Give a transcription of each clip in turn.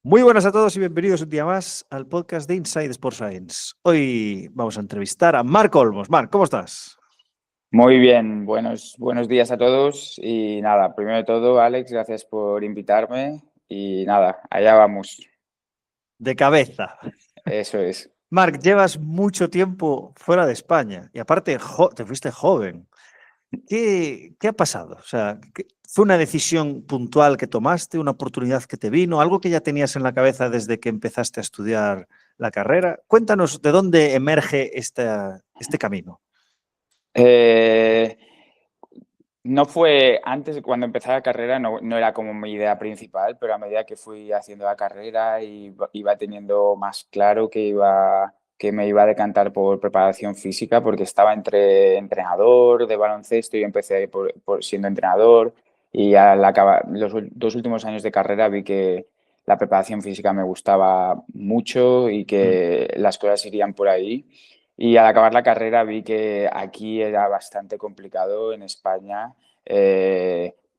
Muy buenas a todos y bienvenidos un día más al podcast de Inside Sports Science. Hoy vamos a entrevistar a Marc Olmos. Marc, ¿cómo estás? Muy bien, buenos días a todos y nada, primero de todo, Alex, gracias por invitarme y nada, allá vamos. De cabeza. Eso es. Marc, llevas mucho tiempo fuera de España y aparte te fuiste joven. ¿Qué ha pasado? O sea, ¿fue una decisión puntual que tomaste, una oportunidad que te vino, algo que ya tenías en la cabeza desde que empezaste a estudiar la carrera? Cuéntanos de dónde emerge este camino. No fue antes, cuando empecé la carrera, no era como mi idea principal, pero a medida que fui haciendo la carrera iba teniendo más claro que me iba a decantar por preparación física, porque estaba entre entrenador de baloncesto. Yo empecé por siendo entrenador y al acabar los dos últimos años de carrera vi que la preparación física me gustaba mucho y que las cosas irían por ahí. Y al acabar la carrera vi que aquí era bastante complicado en España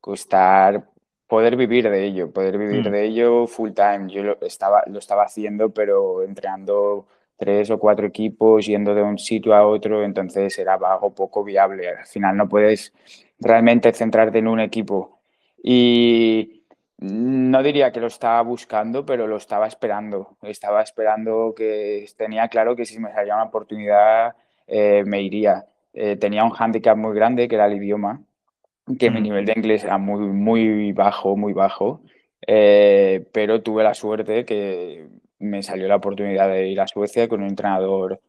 costar poder vivir de ello full time. Yo lo estaba haciendo, pero entrenando 3 o 4 equipos, yendo de un sitio a otro, entonces era algo poco viable. Al final no puedes realmente centrarte en un equipo. Y no diría que lo estaba buscando, pero lo estaba esperando. Estaba esperando que tenía claro que si me salía una oportunidad me iría. Tenía un hándicap muy grande que era el idioma, que mi nivel de inglés era muy bajo, muy bajo, pero tuve la suerte que me salió la oportunidad de ir a Suecia con un entrenador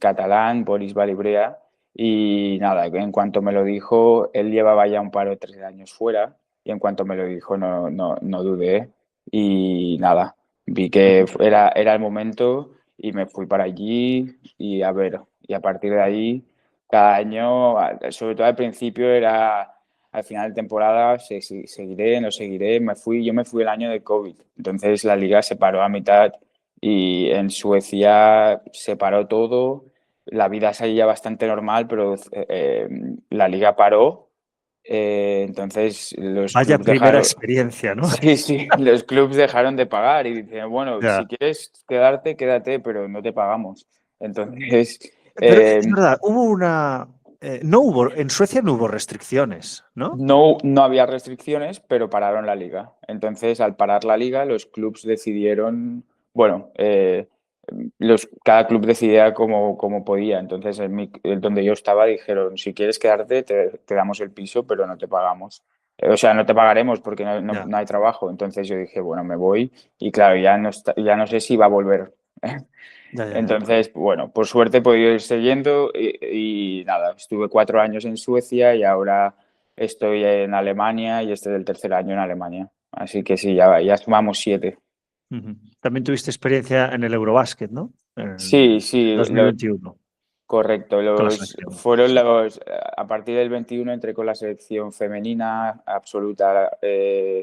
catalán, Boris Balibrea, y nada, en cuanto me lo dijo, él llevaba ya un par o 3 años fuera, y en cuanto me lo dijo no dudé, y nada, vi que era el momento y me fui para allí, y a ver, y a partir de ahí cada año, sobre todo al principio, era al final de temporada, seguiré, no seguiré. Yo me fui el año de COVID, entonces la liga se paró a mitad y en Suecia se paró todo. La vida seguía bastante normal, pero la liga paró. Entonces los Vaya clubes primera dejaron, experiencia, ¿no? sí, los clubes dejaron de pagar y dicen, bueno, Ya. si quieres quedarte, quédate, pero no te pagamos. Entonces, Pero es verdad, no hubo, en Suecia no hubo restricciones, ¿no? no había restricciones, pero pararon la liga. Entonces, al parar la liga, los clubes decidieron, bueno, cada club decidía como podía. Entonces, donde yo estaba, dijeron, si quieres quedarte, te damos el piso, pero no te pagamos. O sea, no te pagaremos porque Ya, no hay trabajo. Entonces yo dije, bueno, me voy y claro, ya no sé si va a volver. ya. Entonces, bueno, por suerte he podido ir siguiendo y nada, estuve 4 años en Suecia y ahora estoy en Alemania y este es el tercer año en Alemania. Así que sí, ya sumamos 7. También tuviste experiencia en el Eurobásquet, ¿no? Sí, En sí, 2021, correcto. con la selección. A partir del 21 entré con la selección femenina absoluta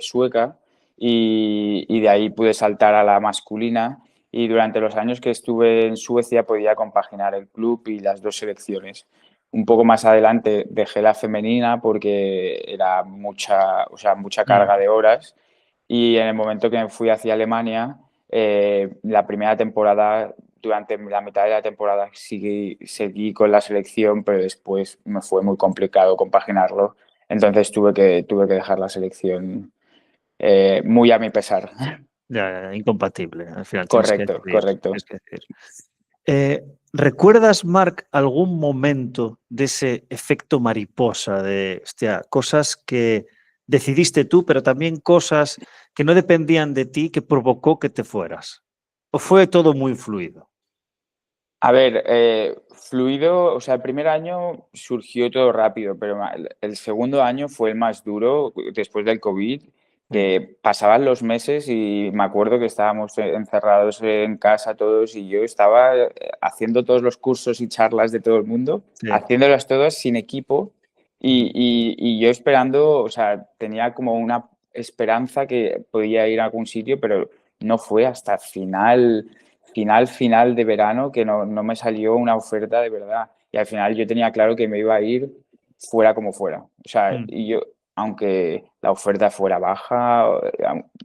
sueca y de ahí pude saltar a la masculina. Y durante los años que estuve en Suecia podía compaginar el club y las dos selecciones. Un poco más adelante dejé la femenina porque era o sea, mucha carga de horas. Y en el momento que me fui hacia Alemania, la primera temporada, durante la mitad de la temporada seguí con la selección, pero después me fue muy complicado compaginarlo. Entonces tuve que dejar la selección muy a mi pesar. Ya, incompatible. Al final tienes que Correcto, decidir. correcto. Tienes que decidir. ¿Recuerdas, Marc, algún momento de ese efecto mariposa de, hostia, cosas que decidiste tú, pero también cosas que no dependían de ti, que provocó que te fueras? ¿O fue todo muy fluido? A ver, fluido, o sea, el primer año surgió todo rápido, pero el segundo año fue el más duro después del COVID, que pasaban los meses y me acuerdo que estábamos encerrados en casa todos y yo estaba haciendo todos los cursos y charlas de todo el mundo, Sí. haciéndolas todas sin equipo y yo esperando, o sea, tenía como una esperanza que podía ir a algún sitio, pero no fue hasta final de verano que no me salió una oferta de verdad. Y al final yo tenía claro que me iba a ir fuera como fuera. O sea, y yo, aunque la oferta fuera baja,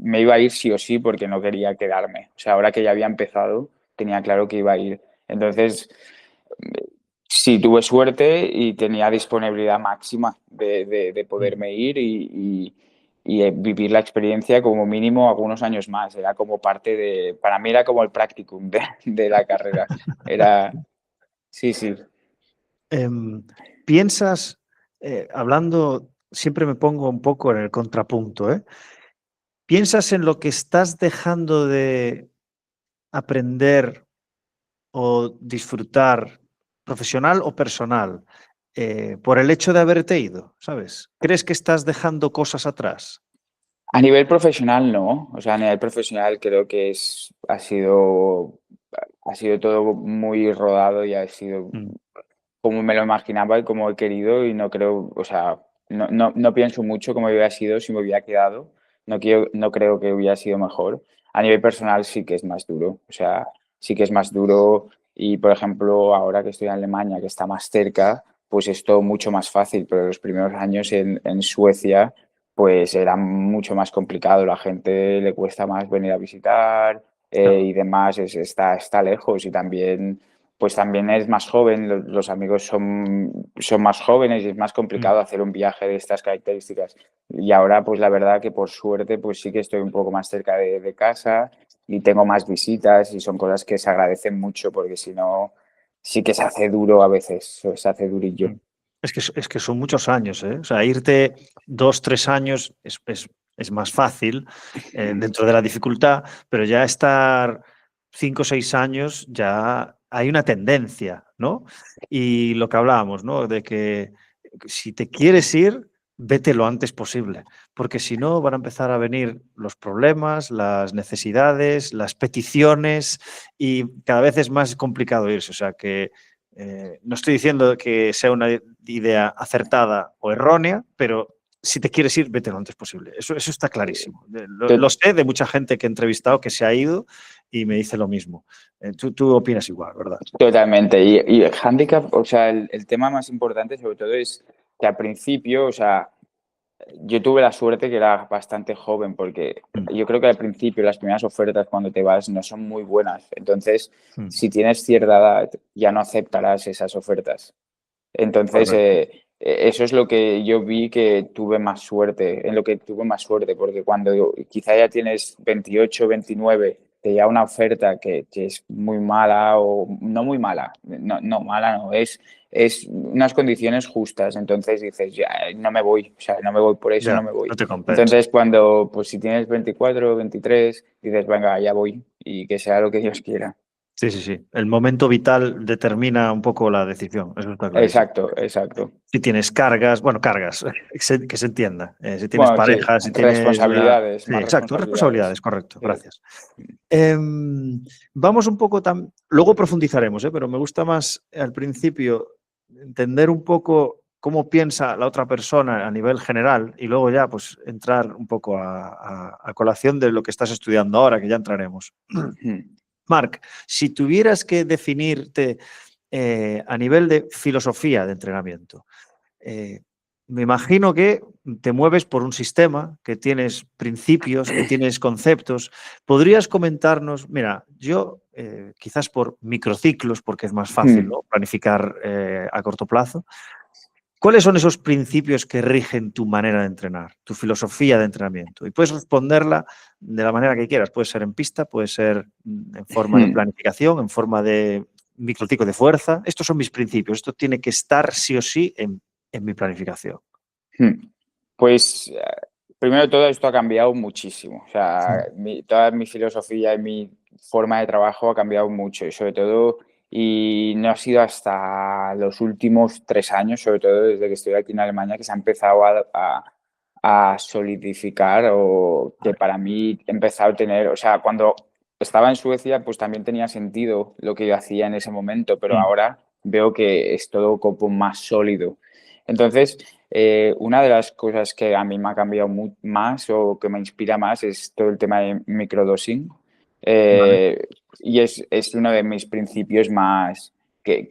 me iba a ir sí o sí porque no quería quedarme. O sea, ahora que ya había empezado, tenía claro que iba a ir. Entonces, sí, tuve suerte y tenía disponibilidad máxima de Mm. poderme ir y vivir la experiencia como mínimo algunos años más. Era como parte de, para mí era como el practicum de la carrera. Era, sí, sí. Em, piensas, hablando, siempre me pongo un poco en el contrapunto, ¿eh? ¿Piensas en lo que estás dejando de aprender o disfrutar, profesional o personal, por el hecho de haberte ido, ¿sabes? ¿Crees que estás dejando cosas atrás? A nivel profesional no, o sea, a nivel profesional creo que ha sido todo muy rodado y ha sido Mm, como me lo imaginaba y como he querido y no creo, o sea, no pienso mucho cómo hubiera sido si me hubiera quedado, no creo que hubiera sido mejor. A nivel personal sí que es más duro, o sea, sí que es más duro y, por ejemplo, ahora que estoy en Alemania, que está más cerca, pues es todo mucho más fácil, pero los primeros años en Suecia, pues era mucho más complicado, la gente le cuesta más venir a visitar claro. y demás, está lejos y también pues también es más joven, los amigos son más jóvenes y es más Mm, complicado hacer un viaje de estas características. Y ahora, pues la verdad que por suerte, pues sí que estoy un poco más cerca de casa y tengo más visitas y son cosas que se agradecen mucho porque si no, sí que se hace duro a veces, se hace durillo. mm. Es que son muchos años, ¿eh? O sea, irte 2, 3 años es más fácil dentro de la dificultad, pero ya estar 5 o 6 años ya hay una tendencia, ¿no? Y lo que hablábamos, ¿no? De que si te quieres ir, vete lo antes posible, porque si no van a empezar a venir los problemas, las necesidades, las peticiones y cada vez es más complicado irse. O sea que no estoy diciendo que sea una idea acertada o errónea, pero si te quieres ir, vete lo antes posible. Eso está clarísimo. Lo To- sé de mucha gente que he entrevistado que se ha ido y me dice lo mismo. Tú opinas igual, ¿verdad? Totalmente. Y el handicap, o sea, el tema más importante sobre todo es que al principio, o sea, yo tuve la suerte que era bastante joven porque Mm, yo creo que al principio las primeras ofertas cuando te vas no son muy buenas. Entonces, mm, si tienes cierta edad, ya no aceptarás esas ofertas. Entonces, correcto. eso es lo que yo vi que tuve más suerte, en lo que tuve más suerte, porque cuando quizá ya tienes 28, 29, te llega una oferta que es muy mala o no muy mala, no mala, no, es unas condiciones justas, entonces dices, ya, no me voy, o sea, no me voy por eso, Ya, no me voy. no te compensa. Entonces, cuando, pues si tienes 24, 23, dices, venga, ya voy y que sea lo que Dios quiera. Sí, sí, sí. El momento vital determina un poco la decisión, eso está clarísimo. Exacto, exacto. Si tienes cargas, bueno, cargas, que se entienda. Si tienes Bueno, sí, pareja, si tienes una... responsabilidades, Sí, más exacto, responsabilidades. responsabilidades, correcto, Sí. gracias. Vamos un poco luego profundizaremos, pero me gusta más al principio entender un poco cómo piensa la otra persona a nivel general y luego ya pues entrar un poco a colación de lo que estás estudiando ahora, que ya entraremos. Mm. Marc, si tuvieras que definirte a nivel de filosofía de entrenamiento, eh, me imagino que te mueves por un sistema, que tienes principios, que tienes conceptos. ¿Podrías comentarnos? Mira, yo quizás por microciclos, porque es más fácil, Mm. ¿no? Planificar a corto plazo. ¿Cuáles son esos principios que rigen tu manera de entrenar, tu filosofía de entrenamiento? Y puedes responderla de la manera que quieras. Puede ser en pista, puede ser en forma de Mm. planificación, en forma de microciclo de fuerza. Estos son mis principios. Esto tiene que estar sí o sí en mi planificación. Mm. Pues primero de todo esto ha cambiado muchísimo. O sea, Mm, toda mi filosofía y mi forma de trabajo ha cambiado mucho y sobre todo, y no ha sido hasta los últimos 3 años, sobre todo desde que estoy aquí en Alemania, que se ha empezado a solidificar o que vale. para mí he empezado a tener, o sea, cuando estaba en Suecia, pues también tenía sentido lo que yo hacía en ese momento, pero Mm, ahora veo que es todo como más sólido. Entonces, una de las cosas que a mí me ha cambiado más o que me inspira más es todo el tema de microdosing. vale. Eh, y es uno de mis principios más que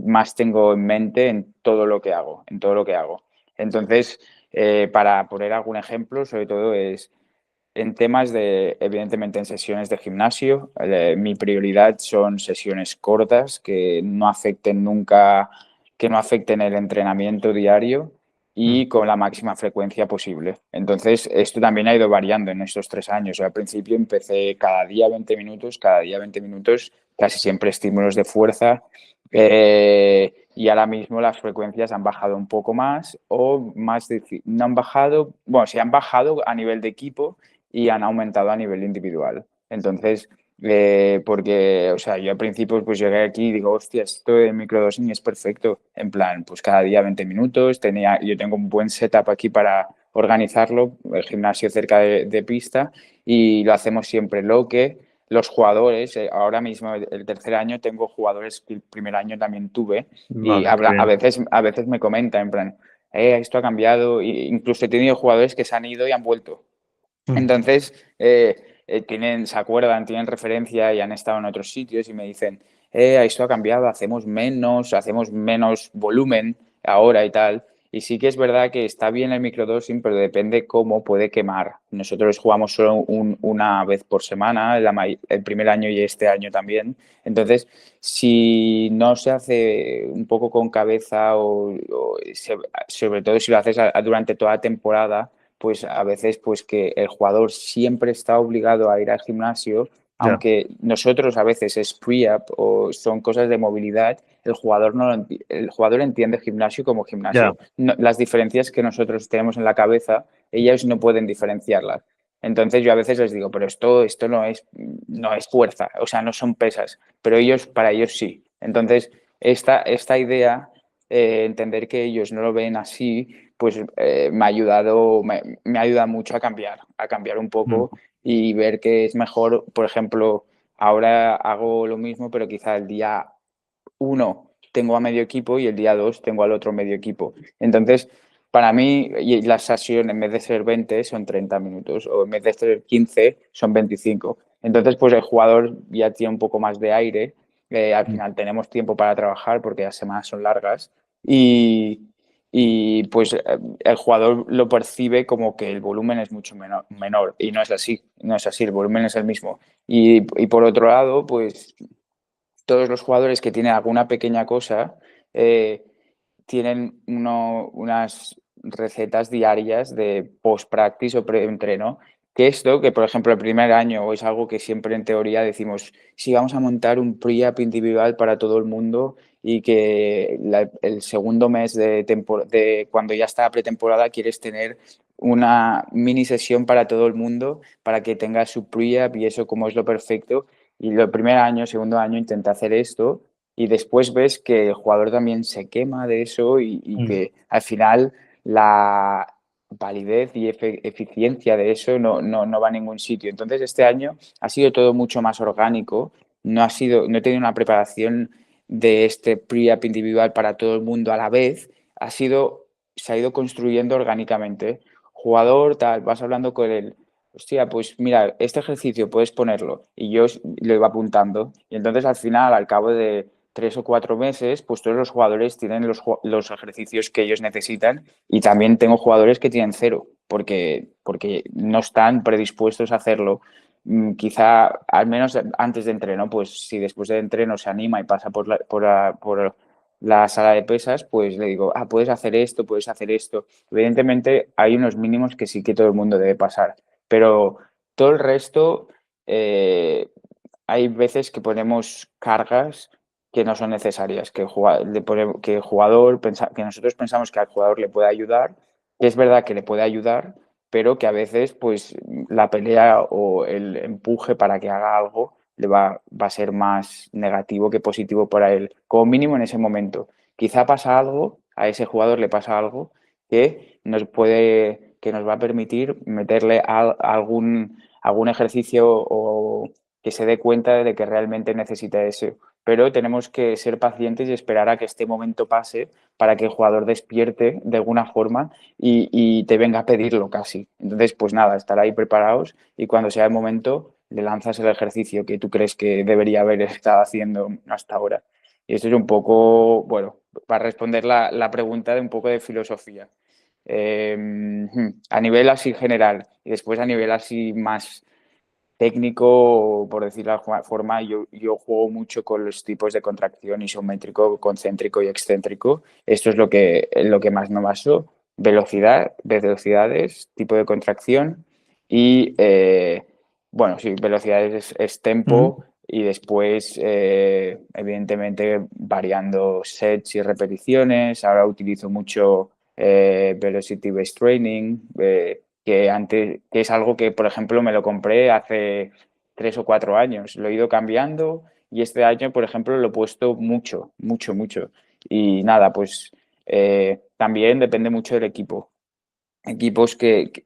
más tengo en mente en todo lo que hago, en todo lo que hago. Entonces, Para poner algún ejemplo, sobre todo es en temas de, evidentemente, en sesiones de gimnasio, mi prioridad son sesiones cortas que no afecten nunca, que no afecten el entrenamiento diario Mm. y con la máxima frecuencia posible. Entonces, esto también ha ido variando en estos 3 años. Yo al principio empecé cada día 20 minutos, casi siempre estímulos de fuerza. Y ahora mismo las frecuencias han bajado un poco más o más, no han bajado, bueno, sí han bajado a nivel de equipo y han aumentado a nivel individual. Entonces, porque, o sea, yo al principio pues llegué aquí y digo, hostia, esto de microdosing es perfecto. En plan, pues cada día 20 minutos, yo tengo un buen setup aquí para organizarlo, el gimnasio cerca de pista y lo hacemos siempre. Lo que los jugadores, ahora mismo el tercer año tengo jugadores que el primer año también tuve y Vale, qué bien. a veces me comentan en plan, esto ha cambiado, e incluso he tenido jugadores que se han ido y han vuelto. Mm. Entonces, se acuerdan, tienen referencia y han estado en otros sitios y me dicen, esto ha cambiado, hacemos menos volumen ahora y tal. Y sí que es verdad que está bien el microdosing, pero depende cómo puede quemar. Nosotros jugamos solo una vez por semana, el primer año y este año también. Entonces, si no se hace un poco con cabeza sobre todo si lo haces durante toda la temporada, pues a veces pues que el jugador siempre está obligado a ir al gimnasio, Ya, aunque nosotros a veces es pre-up o son cosas de movilidad, el jugador entiende gimnasio como ya. gimnasio. Las diferencias que nosotros tenemos en la cabeza, ellos no pueden diferenciarlas. Entonces yo a veces les digo, pero esto no es fuerza, o sea, no son pesas, pero para ellos sí. Entonces, esta idea, entender que ellos no lo ven así, pues me ayuda mucho a cambiar un Mm. poco y ver que es mejor, por ejemplo, ahora hago lo mismo, pero quizá el día uno tengo a medio equipo y el día dos tengo al otro medio equipo. Entonces, para mí, y la sesión en vez de ser 20 son 30 minutos o en vez de ser 15 son 25. Entonces, pues el jugador ya tiene un poco más de aire. Al Mm. final tenemos tiempo para trabajar porque las semanas son largas y, pues el jugador lo percibe como que el volumen es mucho menor y no es así, no es así, el volumen es el mismo. Y por otro lado, pues todos los jugadores que tienen alguna pequeña cosa eh, tienen unas recetas diarias de post-practice o pre-entreno. Que esto, que por ejemplo el primer año es algo que siempre en teoría decimos, sí, vamos a montar un pre-up individual para todo el mundo y que el segundo mes de cuando ya está la pretemporada quieres tener una mini sesión para todo el mundo para que tenga su pre-up y eso como es lo perfecto. Y el primer año, segundo año intenté hacer esto y después ves que el jugador también se quema de eso y Mm. que al final la validez y eficiencia de eso no va a ningún sitio. Entonces este año ha sido todo mucho más orgánico, no he tenido una preparación de este pre-up individual para todo el mundo a la vez, se ha ido construyendo orgánicamente. Jugador, tal, vas hablando con él, hostia, pues mira, este ejercicio puedes ponerlo y yo lo iba apuntando y entonces al final, al cabo de 3 o 4 meses, pues todos los jugadores tienen los ejercicios que ellos necesitan y también tengo jugadores que tienen cero porque no están predispuestos a hacerlo. Quizá al menos antes de entreno, pues si después del entreno se anima y pasa por la sala de pesas, pues le digo, puedes hacer esto, puedes hacer esto. Evidentemente hay unos mínimos que sí que todo el mundo debe pasar, pero todo el resto, eh, hay veces que ponemos cargas que no son necesarias, que nosotros pensamos que al jugador le puede ayudar, que es verdad que le puede ayudar, pero que a veces pues la pelea o el empuje para que haga algo va a ser más negativo que positivo para él, como mínimo en ese momento. Quizá pasa algo, a ese jugador le pasa algo que nos va a permitir meterle algún ejercicio o que se dé cuenta de que realmente necesita eso. Pero tenemos que ser pacientes y esperar a que este momento pase para que el jugador despierte de alguna forma y te venga a pedirlo casi. Entonces, pues nada, estar ahí preparados y cuando sea el momento le lanzas el ejercicio que tú crees que debería haber estado haciendo hasta ahora. Y esto es un poco, bueno, para responder la pregunta de un poco de filosofía. A nivel así general y después a nivel así más técnico, por decirlo de alguna forma, yo juego mucho con los tipos de contracción isométrico, concéntrico y excéntrico. Esto es lo que más me baso. Velocidades, tipo de contracción y, bueno, sí, velocidades es Ujú. tempo y después, evidentemente, variando sets y repeticiones. Ahora utilizo mucho Velocity Based Training, que antes, que es algo que, por ejemplo, me lo compré hace 3 o 4 años. Lo he ido cambiando y este año, por ejemplo, lo he puesto mucho, mucho, mucho. Y nada, pues también depende mucho del equipo. Equipos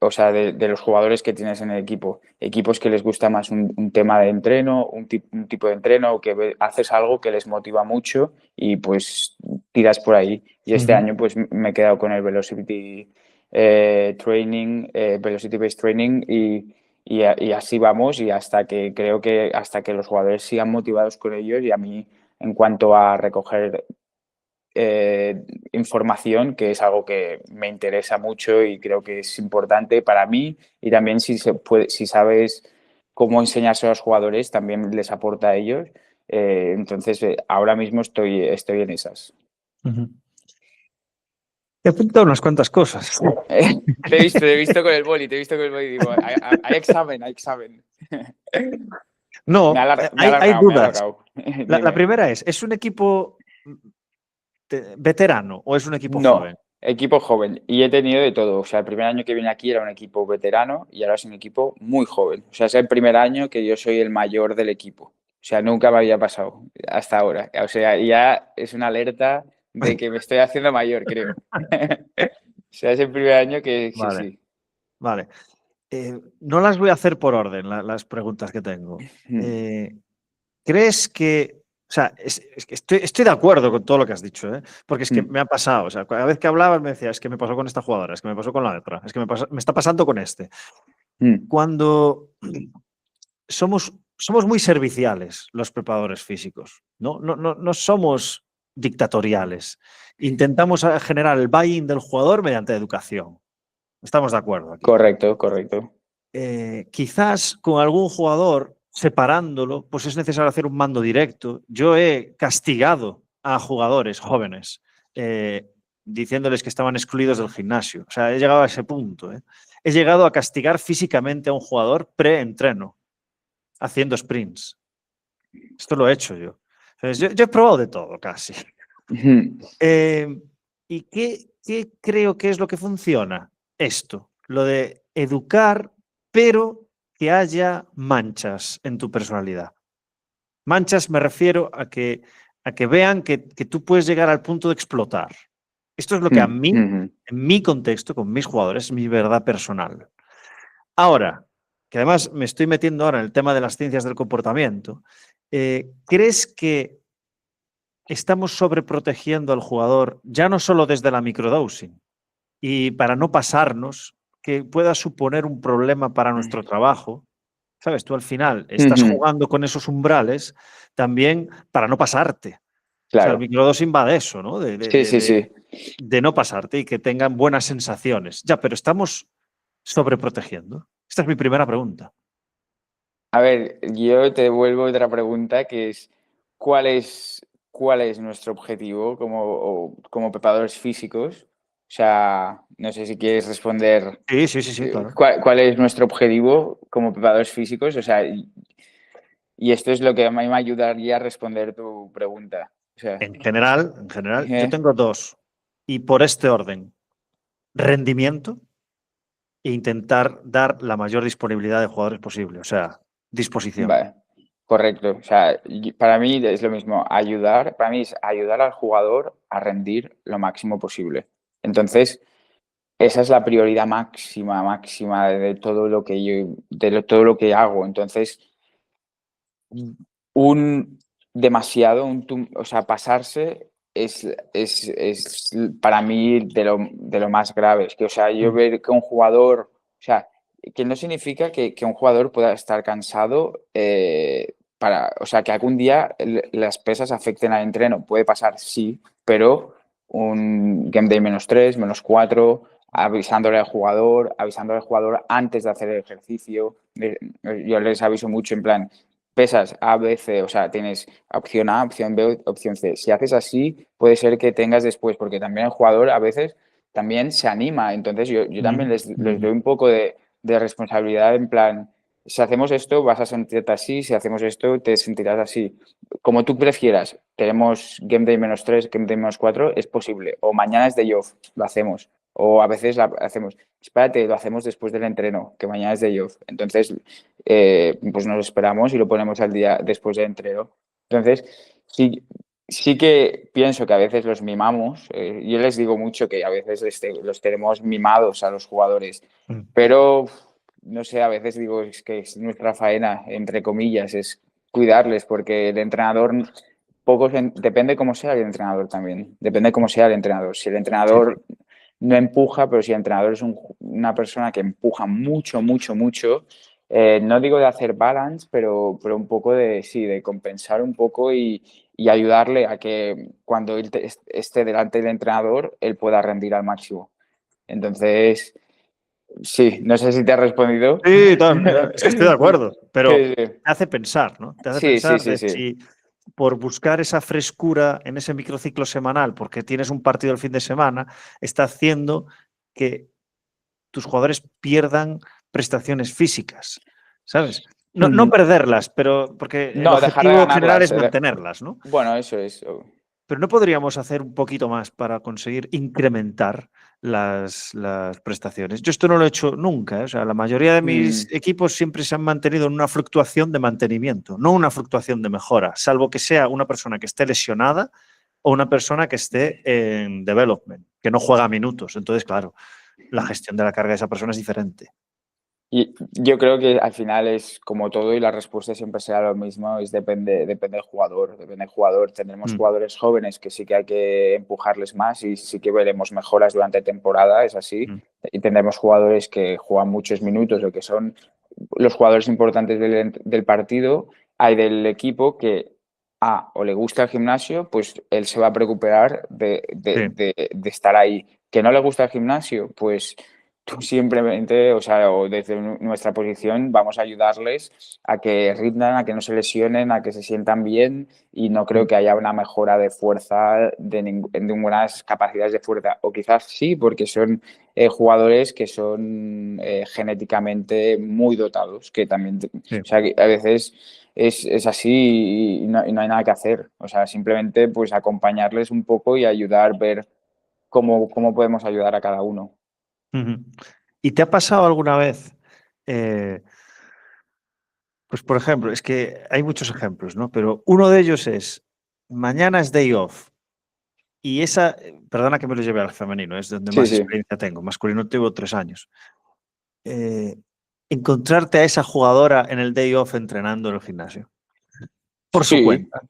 o sea, de los jugadores que tienes en el equipo. Equipos que les gusta más un tema de entreno, un tipo de entreno, o que haces algo que les motiva mucho y pues tiras por ahí. Y este Ujú. año pues me he quedado con el Velocity Training, Velocity Based Training y así vamos y hasta que los jugadores sigan motivados con ellos y a mí en cuanto a recoger información, que es algo que me interesa mucho y creo que es importante para mí y también si sabes cómo enseñarse a los jugadores, también les aporta a ellos. Entonces, ahora mismo estoy en esas. Ujú. He apuntado unas cuantas cosas. Te he visto con el boli, te he visto con el boli y digo, hay examen, hay examen. Me No, ha alar- me ha hay alargado, me ha dudas. alargado. La Dime. primera es un equipo veterano o es un equipo joven? No, equipo joven. Y he tenido de todo. O sea, el primer año que vine aquí era un equipo veterano y ahora es un equipo muy joven. O sea, es el primer año que yo soy el mayor del equipo. O sea, nunca me había pasado hasta ahora. O sea, ya es una alerta de que me estoy haciendo mayor, creo. O sea, es el primer año que sí, Vale, sí. vale. No las voy a hacer por orden, las preguntas que tengo. Mm, Eh, ¿Crees que, o sea, es que estoy de acuerdo con todo lo que has dicho, ¿eh? Porque es que mm, me ha pasado, o sea, cada vez que hablabas me decía, es que me pasó con esta jugadora, es que me pasó con la otra, es que me está pasando con este. mm. Cuando somos muy serviciales los preparadores físicos, no somos dictatoriales. Intentamos generar el buy-in del jugador mediante educación. Estamos de acuerdo aquí. Correcto, correcto. Quizás con algún jugador separándolo, pues es necesario hacer un mando directo. Yo he castigado a jugadores jóvenes diciéndoles que estaban excluidos del gimnasio. O sea, he llegado a ese punto. He llegado a castigar físicamente a un jugador pre-entreno, haciendo sprints. Esto lo he hecho yo. Entonces, yo he probado de todo casi. Ujú. Eh, ¿Y qué creo que es lo que funciona? Esto, lo de educar, pero que haya manchas en tu personalidad. Manchas me refiero a que vean que tú puedes llegar al punto de explotar. Esto es lo que a Mm, mí, ujú. en mi contexto, con mis jugadores, es mi verdad personal. Ahora, que además me estoy metiendo ahora en el tema de las ciencias del comportamiento, ¿crees que estamos sobreprotegiendo al jugador ya no solo desde la microdosing y para no pasarnos que pueda suponer un problema para nuestro trabajo? ¿Sabes? Tú al final estás Ujú. jugando con esos umbrales también para no pasarte. O sea, el Claro. microdosing va de eso, ¿no? Sí, sí, sí. De no pasarte y que tengan buenas sensaciones. Ya, pero estamos sobreprotegiendo. Esta es mi primera pregunta. A ver, yo te devuelvo otra pregunta que es ¿cuál es, cuál es nuestro objetivo como preparadores físicos? O sea, no sé si quieres responder Sí, sí, sí, sí, claro. cuál es nuestro objetivo como preparadores físicos. O sea, y esto es lo que a mí me ayudaría a responder tu pregunta. O sea, En general, yo tengo dos. Y por este orden, rendimiento e intentar dar la mayor disponibilidad de jugadores posible. O sea, disposición. vale, correcto. O sea, para mí es lo mismo, para mí es ayudar al jugador a rendir lo máximo posible. Entonces, esa es la prioridad máxima, máxima de todo lo que todo lo que hago. Entonces, un demasiado, o sea, pasarse es para mí de lo más grave. Es que, o sea, yo Mm. ver que un jugador, o sea, que no significa que un jugador pueda estar cansado o sea, que algún día las pesas afecten al entreno. Puede pasar, sí, pero un game day -3, -4 avisándole al jugador antes de hacer el ejercicio. Yo les aviso mucho en plan, pesas A, B, C, o sea, tienes opción A, opción B, opción C. Si haces así, puede ser que tengas después, porque también el jugador a veces también se anima. Entonces yo también les doy un poco de responsabilidad en plan, si hacemos esto vas a sentirte así, si hacemos esto te sentirás así. Como tú prefieras, tenemos Game Day -3, Game Day -4, es posible. O mañana es Day Off, lo hacemos. O a veces hacemos, espérate, lo hacemos después del entreno, que mañana es Day Off. Entonces, pues nos esperamos y lo ponemos al día después del entreno. Entonces, sí que pienso que a veces los mimamos. Yo les digo mucho que a veces los tenemos mimados a los jugadores, pero no sé, a veces digo es que es nuestra faena, entre comillas, es cuidarles, porque el entrenador, depende cómo sea el entrenador también, depende cómo sea el entrenador. Si el Sí, entrenador no empuja, pero si el entrenador es una persona que empuja mucho, mucho, mucho, no digo de hacer balance, pero un poco sí, de compensar un poco y ayudarle a que cuando él esté delante del entrenador, él pueda rendir al máximo. Entonces, sí, no sé si te ha respondido. sí, es que estoy de acuerdo, pero Sí, te hace pensar, ¿no? Te hace sí, sí, pensar sí, de sí. si por buscar esa frescura en ese microciclo semanal, porque tienes un partido el fin de semana, está haciendo que tus jugadores pierdan prestaciones físicas, ¿sabes? No Ujú. perderlas, pero porque el No, dejar de objetivo general ganarlas. es mantenerlas, ¿no? Bueno, eso es. Pero no podríamos hacer un poquito más para conseguir incrementar las prestaciones. Yo esto no lo he hecho nunca, ¿eh? O sea, la mayoría de Mm, mis equipos siempre se han mantenido en una fluctuación de mantenimiento, no una fluctuación de mejora, salvo que sea una persona que esté lesionada o una persona que esté en development, que no juega minutos. Entonces, claro, la gestión de la carga de esa persona es diferente. Y yo creo que al final es como todo y la respuesta siempre será lo mismo, depende del jugador, depende del jugador. Tendremos Mm, jugadores jóvenes que sí que hay que empujarles más y sí que veremos mejoras durante temporada, es así. mm, Y tendremos jugadores que juegan muchos minutos o que son los jugadores importantes del partido. Hay del equipo que o le gusta el gimnasio, pues él se va a preocupar sí. de estar ahí. Que no le gusta el gimnasio, pues tú simplemente, o sea, o desde nuestra posición vamos a ayudarles a que rindan, a que no se lesionen, a que se sientan bien y no creo Mm, que haya una mejora de fuerza, de ninguna capacidades de fuerza. O quizás sí, porque son jugadores que son genéticamente muy dotados, que también, sí. o sea, que a veces es así y no hay nada que hacer. O sea, simplemente pues acompañarles un poco y ayudar, ver cómo podemos ayudar a cada uno. Ujú. ¿Y te ha pasado alguna vez? eh, Pues por ejemplo, es que hay muchos ejemplos, ¿no? Pero uno de ellos es, mañana es day off y esa, perdona que me lo lleve al femenino, es donde Sí, más sí. experiencia tengo, masculino tengo 3 años. Eh, Encontrarte a esa jugadora en el day off entrenando en el gimnasio, por su Sí, cuenta.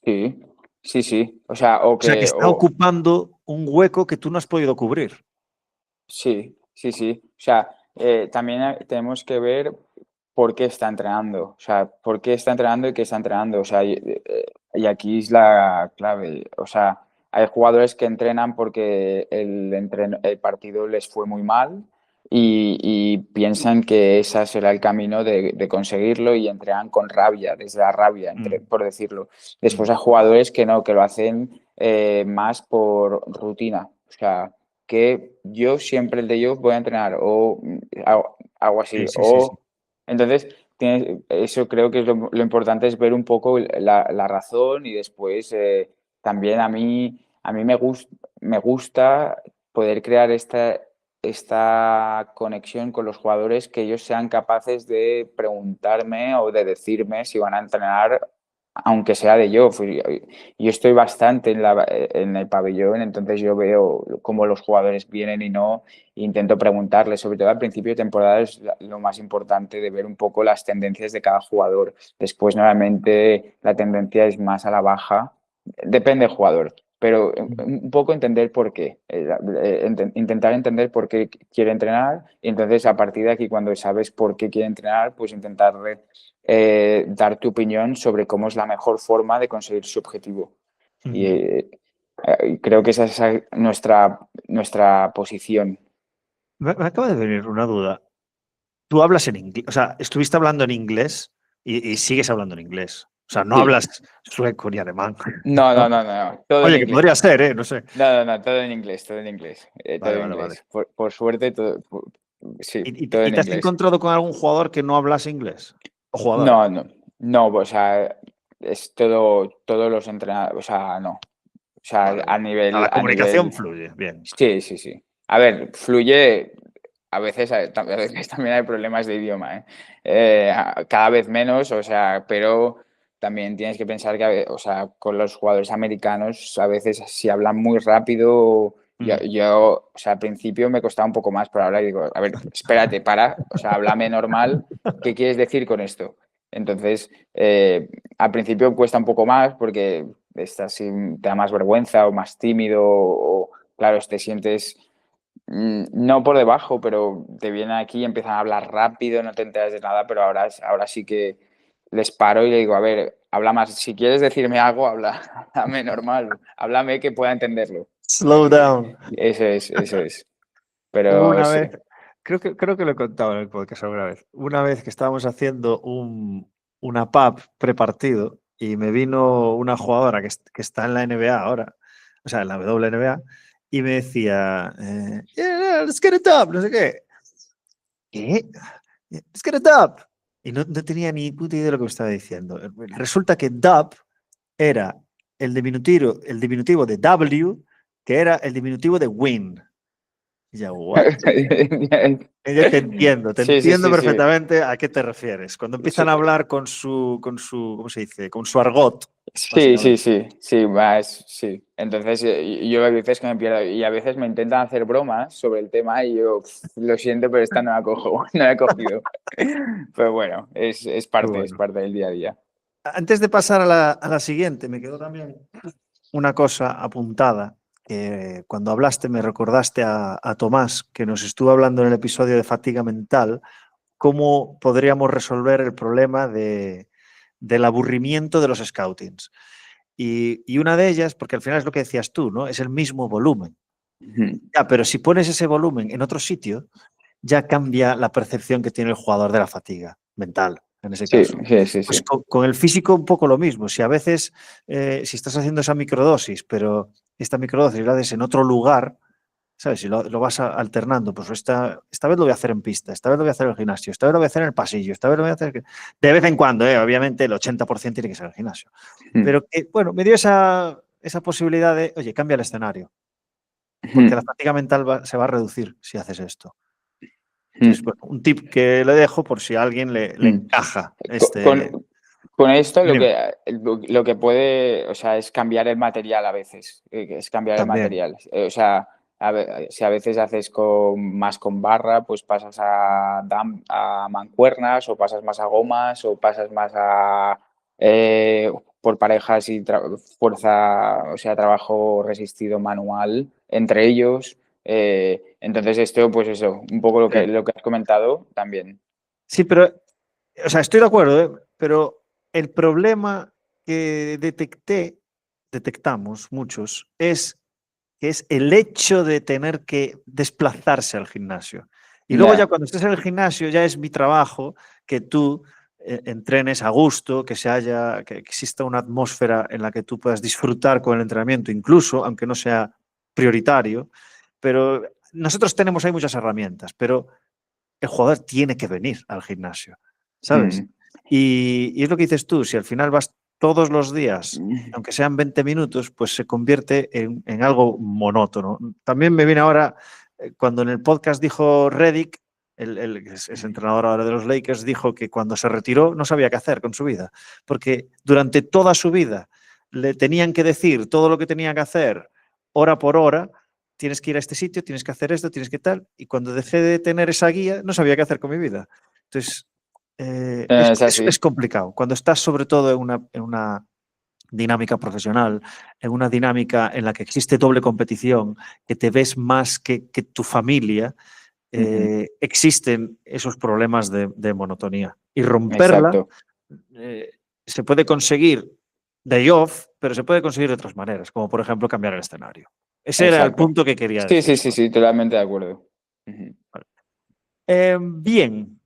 sí, sí, sí. O sea, o O sea, que que, está ocupando un hueco que tú no has podido cubrir. sí, sí, sí. O sea, también tenemos que ver por qué está entrenando. O sea, por qué está entrenando y qué está entrenando. O sea, y aquí es la clave. O sea, hay jugadores que entrenan porque el partido les fue muy mal y piensan que ese será el camino de conseguirlo y entrenan con rabia, desde la rabia, Mm, por decirlo. Después mm, hay jugadores que no, que lo hacen más por rutina. O sea, que yo siempre el de yo voy a entrenar o algo sí, así. sí, sí, sí. O entonces, eso creo que es lo importante es ver un poco la razón y después también a mí me gusta poder crear esta conexión con los jugadores, que ellos sean capaces de preguntarme o de decirme si van a entrenar, aunque sea de yo. Yo estoy bastante en el pabellón, entonces yo veo cómo los jugadores vienen y no, e intento preguntarles, sobre todo al principio de temporada es lo más importante, de ver un poco las tendencias de cada jugador. Después, normalmente, la tendencia es más a la baja, depende del jugador, pero Mm, un poco entender por qué, intentar entender por qué quiere entrenar y entonces a partir de aquí, cuando sabes por qué quiere entrenar, pues intentar dar tu opinión sobre cómo es la mejor forma de conseguir su objetivo. Y ujú. creo que esa es nuestra posición. Me acaba de venir una duda. Tú hablas en inglés, o sea, estuviste hablando en inglés y sigues hablando en inglés. O sea, no Sí. hablas sueco ni alemán. No, ¿No? todo en Oye, que inglés. podría ser, ¿eh? No sé. No, todo en inglés, todo en inglés. Todo Vale, en vale, vale. inglés. Por suerte, sí, todo ¿Y en te has inglés. encontrado con algún jugador que no hablase inglés? ¿O jugadora? No, o sea, es todos los entrenadores, o sea, no. O sea, Vale, vale. O sea, la a comunicación nivel, fluye, bien. sí. A ver, fluye, a veces también hay problemas de idioma, ¿eh? Cada vez menos, o sea, pero también tienes que pensar que, o sea, con los jugadores americanos, a veces si hablan muy rápido, Mm. o sea, al principio me costaba un poco más, pero ahora digo, a ver, espérate, o sea, háblame normal, ¿qué quieres decir con esto? Entonces, al principio cuesta un poco más porque estás, te da más vergüenza o más tímido o, claro, te sientes no por debajo, pero te vienen aquí y empiezan a hablar rápido, no te enteras de nada, pero ahora sí que les paro y le digo, a ver, habla más, si quieres decirme algo, háblame normal, háblame que pueda entenderlo. Slow down. Eso es. Hubo Pero una sí. vez, creo que lo he contado en el podcast alguna vez. Una vez que estábamos haciendo una pub prepartido y me vino una jugadora que está en la NBA ahora, o sea, en la WNBA, y me decía, "Yeah, let's get it up", no sé qué. ¿Qué? Let's get it up. Y no tenía ni puta idea de lo que me estaba diciendo. Resulta que dub era el diminutivo de W, que era el diminutivo de win. Y ya, ¿what? Ya te entiendo Sí. perfectamente a qué te refieres. Cuando empiezan a hablar ¿cómo se dice? Con su argot, básicamente. Sí, más, sí. Entonces, yo hay veces que me pierdo y a veces me intentan hacer bromas sobre el tema y yo, lo siento, pero esta no la cojo, no la he cogido. Pero bueno, es Qué es bueno. parte del día a día. Antes de pasar a la siguiente, me quedó también una cosa apuntada, que cuando hablaste me recordaste a Tomás, que nos estuvo hablando en el episodio de fatiga mental, cómo podríamos resolver el problema del aburrimiento de los scoutings. Y una de ellas, porque al final es lo que decías tú, ¿no? Es el mismo volumen. Ujú. Ya, pero si pones ese volumen en otro sitio, ya cambia la percepción que tiene el jugador de la fatiga mental, en ese caso. Sí. Pues con el físico un poco lo mismo. Si a veces, si estás haciendo esa microdosis, pero esta microdosis la haces en otro lugar, ¿sabes? Si lo vas alternando, pues esta vez lo voy a hacer en pista, esta vez lo voy a hacer en el gimnasio, esta vez lo voy a hacer en el pasillo, esta vez lo voy a hacer... De vez en cuando, obviamente el 80% tiene que ser en el gimnasio. Ujú. Pero que, bueno, me dio esa posibilidad de, oye, cambia el escenario, porque la Ujú. fatiga mental se va a reducir si haces esto. Entonces, Ujú. bueno, un tip que le dejo por si a alguien le Mm. encaja Co- este... Con, con esto Dime, dime. lo que puede, o sea, es cambiar el material a veces, es cambiar el También. material. O sea, si a veces haces más con barra, pues pasas a mancuernas o pasas más a gomas o pasas más a por parejas y fuerza, o sea, trabajo resistido manual entre ellos. Entonces esto, pues eso, un poco Sí. lo que has comentado también. Sí, pero, o sea, estoy de acuerdo, pero el problema que detectamos muchos, es que es el hecho de tener que desplazarse al gimnasio. Y luego ya Ya. cuando estés en el gimnasio ya es mi trabajo que tú entrenes a gusto, que exista una atmósfera en la que tú puedas disfrutar con el entrenamiento, incluso, aunque no sea prioritario. Pero nosotros tenemos ahí muchas herramientas, pero el jugador tiene que venir al gimnasio, ¿sabes? Mm. Y es lo que dices tú, si al final vas todos los días, aunque sean 20 minutos, pues se convierte en algo monótono. También me viene ahora, cuando en el podcast dijo Redick, que es entrenador ahora de los Lakers, dijo que cuando se retiró no sabía qué hacer con su vida, porque durante toda su vida le tenían que decir todo lo que tenía que hacer hora por hora. Tienes que ir a este sitio, tienes que hacer esto, tienes que tal. Y cuando dejé de tener esa guía, no sabía qué hacer con mi vida. Entonces, Es es así. complicado. Cuando estás sobre todo en una dinámica profesional, en una dinámica en la que existe doble competición, que te ves más que tu familia, Ujú. existen esos problemas de monotonía. Y romperla Exacto. eh, se puede conseguir day off, pero se puede conseguir de otras maneras, como por ejemplo cambiar el escenario. Ese era el Exacto. punto que quería decir. Sí, totalmente de acuerdo. Ujú. Bien,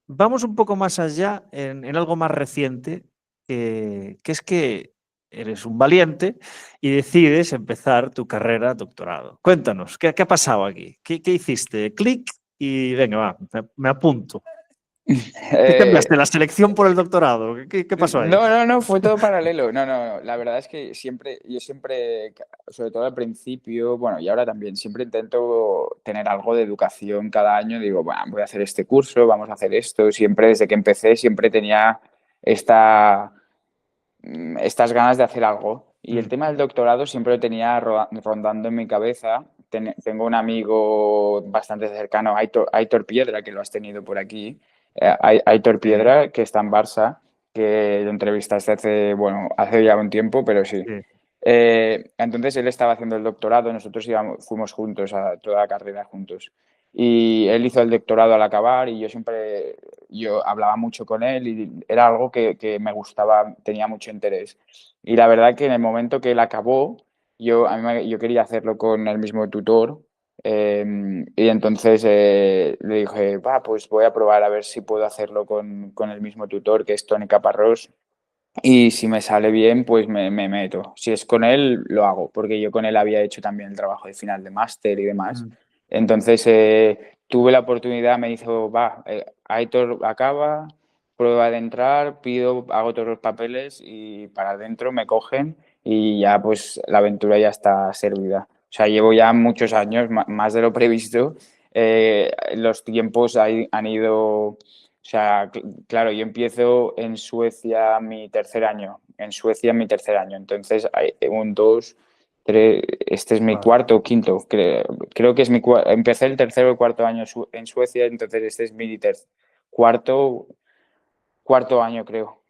vamos un poco más allá en algo más reciente, que es que eres un valiente y decides empezar tu carrera doctorado. Cuéntanos, ¿qué ha pasado aquí? ¿Qué hiciste? Clic y venga, va, me apunto. ¿Qué Eh, cambiaste? ¿La selección por el doctorado? ¿Qué pasó ahí? no, fue todo paralelo. No. La verdad es que yo siempre, sobre todo al principio, bueno, y ahora también, siempre intento tener algo de educación cada año. Digo, bueno, voy a hacer este curso, vamos a hacer esto. Siempre, desde que empecé, siempre tenía esta, estas ganas de hacer algo. Y el Mm, tema del doctorado siempre lo tenía rondando en mi cabeza. Tengo un amigo bastante cercano, Aitor Piedra, que lo has tenido por aquí. Aitor sí, Piedra, que está en Barça, que lo entrevistaste hace, bueno, hace ya un tiempo, pero sí. sí. Entonces él estaba haciendo el doctorado, nosotros fuimos juntos a toda la carrera juntos. Y él hizo el doctorado al acabar y yo hablaba mucho con él y era algo que me gustaba, tenía mucho interés. Y la verdad que en el momento que él acabó, yo quería hacerlo con el mismo tutor. Y entonces le dije, va, pues voy a probar a ver si puedo hacerlo con el mismo tutor, que es Tony Caparrós. Y si me sale bien, pues me meto. Si es con él, lo hago, porque yo con él había hecho también el trabajo de final de máster y demás. Mm. Entonces tuve la oportunidad, me dijo, va, Aitor acaba, prueba de entrar, hago todos los papeles y para adentro me cogen y ya pues la aventura ya está servida. O sea, llevo ya muchos años, más de lo previsto. Los tiempos han ido... O sea, claro, yo empiezo en Suecia mi tercer año. En Suecia mi tercer año. Entonces, hay un, dos, tres, este es mi Vale, cuarto o quinto. Creo que es empecé el tercer o el cuarto año en Suecia, entonces este es mi cuarto, cuarto año, creo.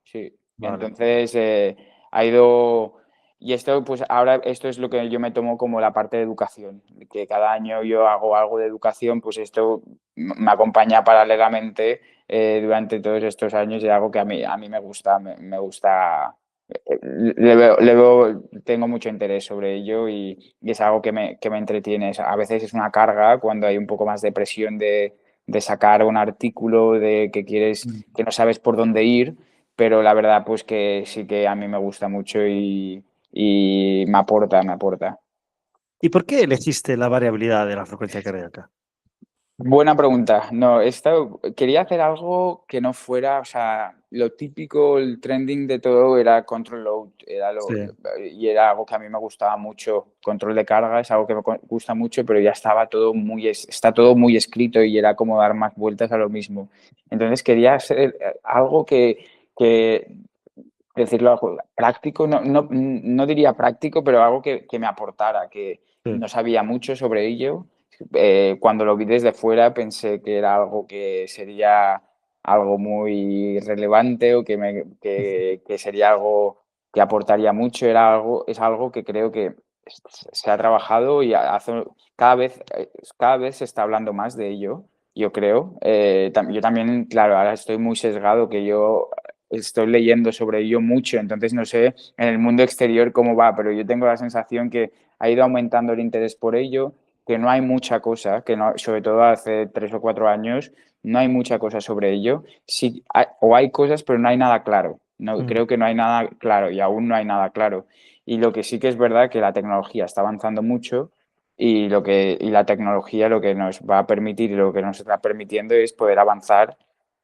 Sí, vale. entonces ha ido, y esto pues ahora esto es lo que yo me tomo como la parte de educación, que cada año yo hago algo de educación, pues esto me acompaña paralelamente durante todos estos años y algo que a mí me gusta, me gusta, tengo mucho interés sobre ello y es algo que me entretiene. A veces es una carga cuando hay un poco más de presión de sacar un artículo, de que quieres, Mm. que no sabes por dónde ir, pero la verdad pues que sí que a mí me gusta mucho y me aporta, me aporta. ¿Y por qué elegiste la variabilidad de la frecuencia cardíaca? Buena pregunta. No, quería hacer algo que no fuera, o sea, lo típico, el trending de todo era control load, Sí. y era algo que a mí me gustaba mucho. Control de carga es algo que me gusta mucho, pero ya estaba todo está todo muy escrito y era como dar más vueltas a lo mismo. Entonces quería hacer algo que decirlo algo práctico, no diría práctico, pero algo que me aportara, que Sí. no sabía mucho sobre ello. Cuando lo vi desde fuera pensé que era algo que sería algo muy relevante o que sería algo que aportaría mucho. Es algo que creo que se ha trabajado y cada vez se está hablando más de ello, yo creo. Yo también, claro, ahora estoy muy sesgado que yo estoy leyendo sobre ello mucho, entonces no sé en el mundo exterior cómo va, pero yo tengo la sensación que ha ido aumentando el interés por ello, que no hay mucha cosa, que no, sobre todo hace 3 o 4 años, no hay mucha cosa sobre ello. Sí, o hay cosas, pero no hay nada claro. No, Mm. creo que no hay nada claro y aún no hay nada claro. Y lo que sí que es verdad que la tecnología está avanzando mucho y la tecnología lo que nos va a permitir y lo que nos está permitiendo es poder avanzar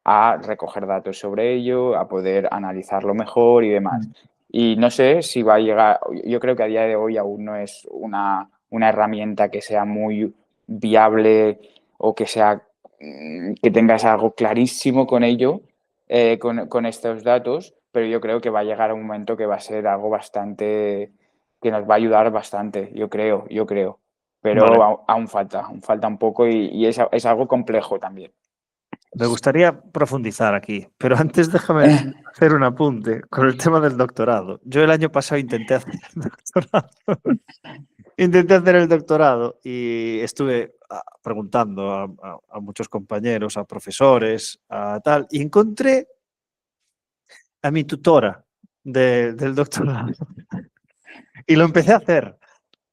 a recoger datos sobre ello, a poder analizarlo mejor y demás. Mm. Y no sé si va a llegar, yo creo que a día de hoy aún no es una herramienta que sea muy viable o que sea que tengas algo clarísimo con ello, con estos datos, pero yo creo que va a llegar un momento que va a ser algo bastante, que nos va a ayudar bastante, yo creo. Pero Vale. aún falta un poco y es algo complejo también. Me gustaría profundizar aquí, pero antes déjame hacer un apunte con el tema del doctorado. Yo el año pasado intenté hacer el doctorado. Intenté hacer el doctorado y estuve preguntando a muchos compañeros, a profesores, a tal, y encontré a mi tutora del doctorado y lo empecé a hacer.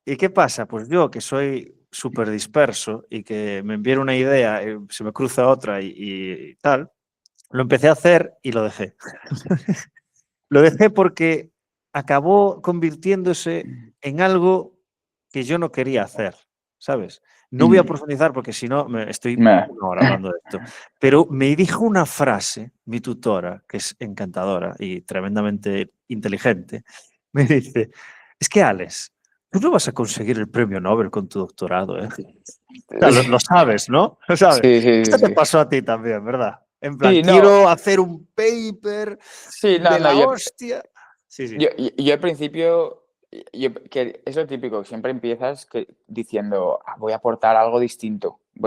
¿Y qué pasa? Pues yo, que soy súper disperso y que me enviara una idea, se me cruza otra y tal, lo empecé a hacer y lo dejé. Lo dejé porque acabó convirtiéndose en algo que yo no quería hacer, ¿sabes? No voy a profundizar porque si no estoy Nah. una hora hablando de esto, pero me dijo una frase, mi tutora, que es encantadora y tremendamente inteligente, me dice, es que Alex, tú no vas a conseguir el premio Nobel con tu doctorado, ¿eh? O sea, lo sabes, ¿no? Lo sabes. Sí, sí, Esto sí, te sí. pasó a ti también, ¿verdad? En plan, Sí, no, quiero hacer un paper sí, no, de no, la yo, hostia. Sí, sí. yo al principio, que es lo típico, siempre empiezas diciendo, voy a aportar algo distinto, Exacto.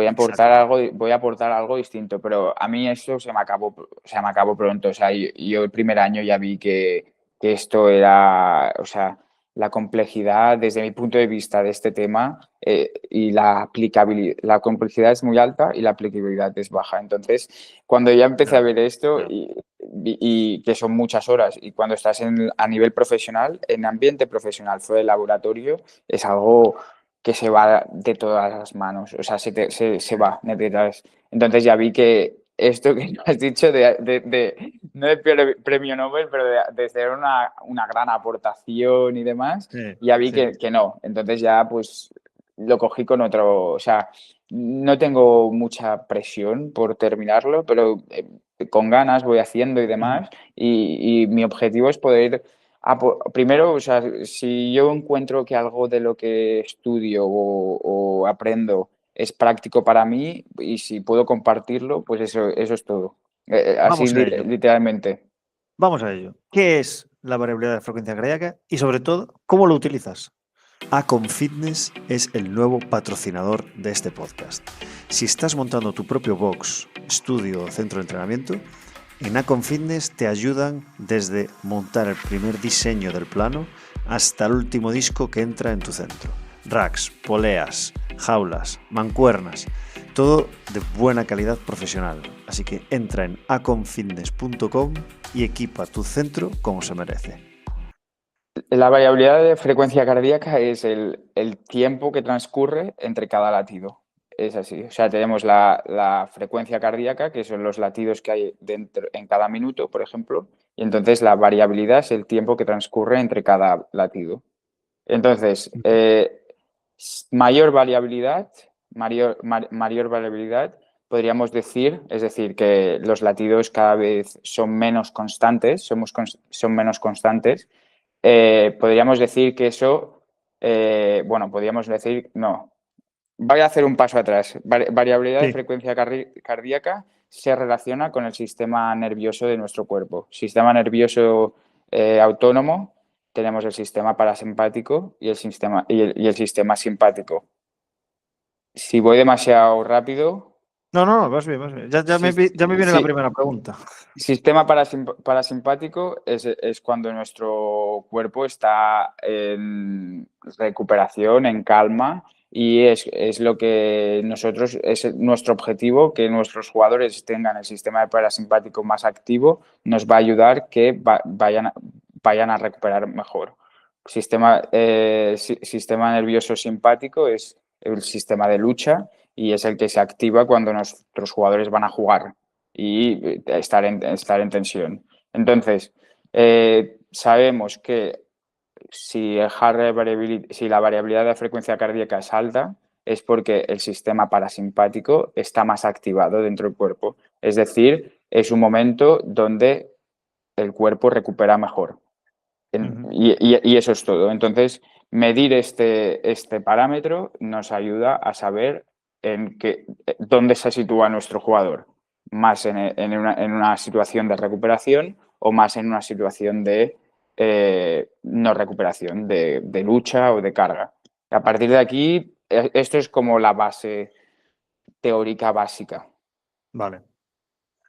voy a aportar algo distinto, pero a mí eso se me acabó pronto, o sea, yo el primer año ya vi que esto era, o sea, la complejidad desde mi punto de vista de este tema y la aplicabilidad, la complejidad es muy alta y la aplicabilidad es baja, entonces cuando ya empecé a Ya, ver esto ya. y que son muchas horas. Y cuando estás a nivel profesional, en ambiente profesional, fuera del laboratorio, es algo que se va de todas las manos, o sea, se va, necesitas. Entonces ya vi que esto que has dicho no de premio Nobel, pero de ser una gran aportación y demás, Sí, ya vi sí. que no. Entonces ya pues lo cogí con otro, o sea, no tengo mucha presión por terminarlo, pero con ganas voy haciendo y Ujú. demás. Y mi objetivo es poder, primero, o sea, si yo encuentro que algo de lo que estudio o aprendo es práctico para mí y si puedo compartirlo, pues eso es todo. Así Vamos a ello. literalmente. Vamos a ello. ¿Qué es la variabilidad de frecuencia cardíaca? Y sobre todo, ¿cómo lo utilizas? Acom Fitness es el nuevo patrocinador de este podcast. Si estás montando tu propio box, estudio o centro de entrenamiento, en Acom Fitness te ayudan desde montar el primer diseño del plano hasta el último disco que entra en tu centro. Racks, poleas, jaulas, mancuernas, todo de buena calidad profesional. Así que entra en acomfitness.com y equipa tu centro como se merece. La variabilidad de frecuencia cardíaca es el tiempo que transcurre entre cada latido. Es así. O sea, tenemos la frecuencia cardíaca, que son los latidos que hay dentro, en cada minuto, por ejemplo, y entonces la variabilidad es el tiempo que transcurre entre cada latido. Entonces, mayor variabilidad, mayor variabilidad, podríamos decir, es decir, que los latidos cada vez son menos constantes, son menos constantes. Podríamos decir que eso, bueno, podríamos decir, no. Voy a hacer un paso atrás. Variabilidad de Sí. frecuencia cardíaca se relaciona con el sistema nervioso de nuestro cuerpo. Sistema nervioso autónomo, tenemos el sistema parasimpático y el sistema simpático. Si voy demasiado rápido, No, no, vas bien, vas bien. Ya me viene la sí, primera pregunta. sistema parasimpático es cuando nuestro cuerpo está en recuperación, en calma, y es lo que nosotros, es nuestro objetivo, que nuestros jugadores tengan el sistema parasimpático más activo, nos va a ayudar que vayan a recuperar mejor. Sistema nervioso simpático es el sistema de lucha y es el que se activa cuando nuestros jugadores van a jugar y estar en tensión. Entonces, sabemos que si la variabilidad de la frecuencia cardíaca es alta, es porque el sistema parasimpático está más activado dentro del cuerpo. Es decir, es un momento donde el cuerpo recupera mejor. Ujú. Y eso es todo. Entonces, medir este parámetro nos ayuda a saber dónde se sitúa nuestro jugador, más en una situación de recuperación o más en una situación de no recuperación, de lucha o de carga. A partir de aquí, esto es como la base teórica básica. Vale.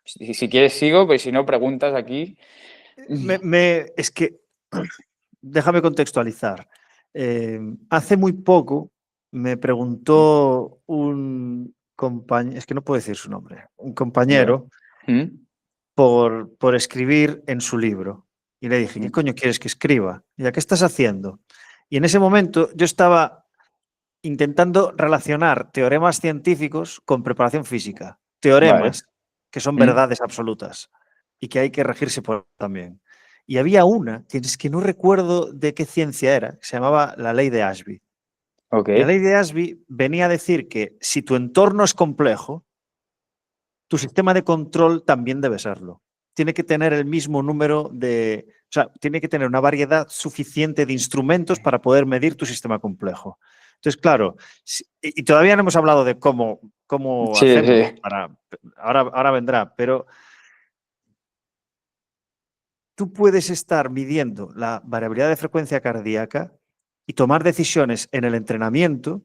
Si quieres sigo, pues si no, preguntas aquí. Es que, déjame contextualizar. Hace muy poco me preguntó un compañero, es que no puedo decir su nombre, un Vale. compañero ¿Mm? por escribir en su libro. Y le dije, ¿qué coño quieres que escriba? ¿Y a qué estás haciendo? Y en ese momento yo estaba intentando relacionar teoremas científicos con preparación física. Vale. Teoremas que son Mm. verdades absolutas y que hay que regirse por también. Y había una, que es que no recuerdo de qué ciencia era, que se llamaba la ley de Ashby. Ok. La ley de Ashby venía a decir que si tu entorno es complejo, tu sistema de control también debe serlo. Tiene que tener el mismo número de... O sea, tiene que tener una variedad suficiente de instrumentos para poder medir tu sistema complejo. Entonces, claro, y todavía no hemos hablado de cómo Sí, hacemos. sí. Ahora vendrá, pero tú puedes estar midiendo la variabilidad de frecuencia cardíaca y tomar decisiones en el entrenamiento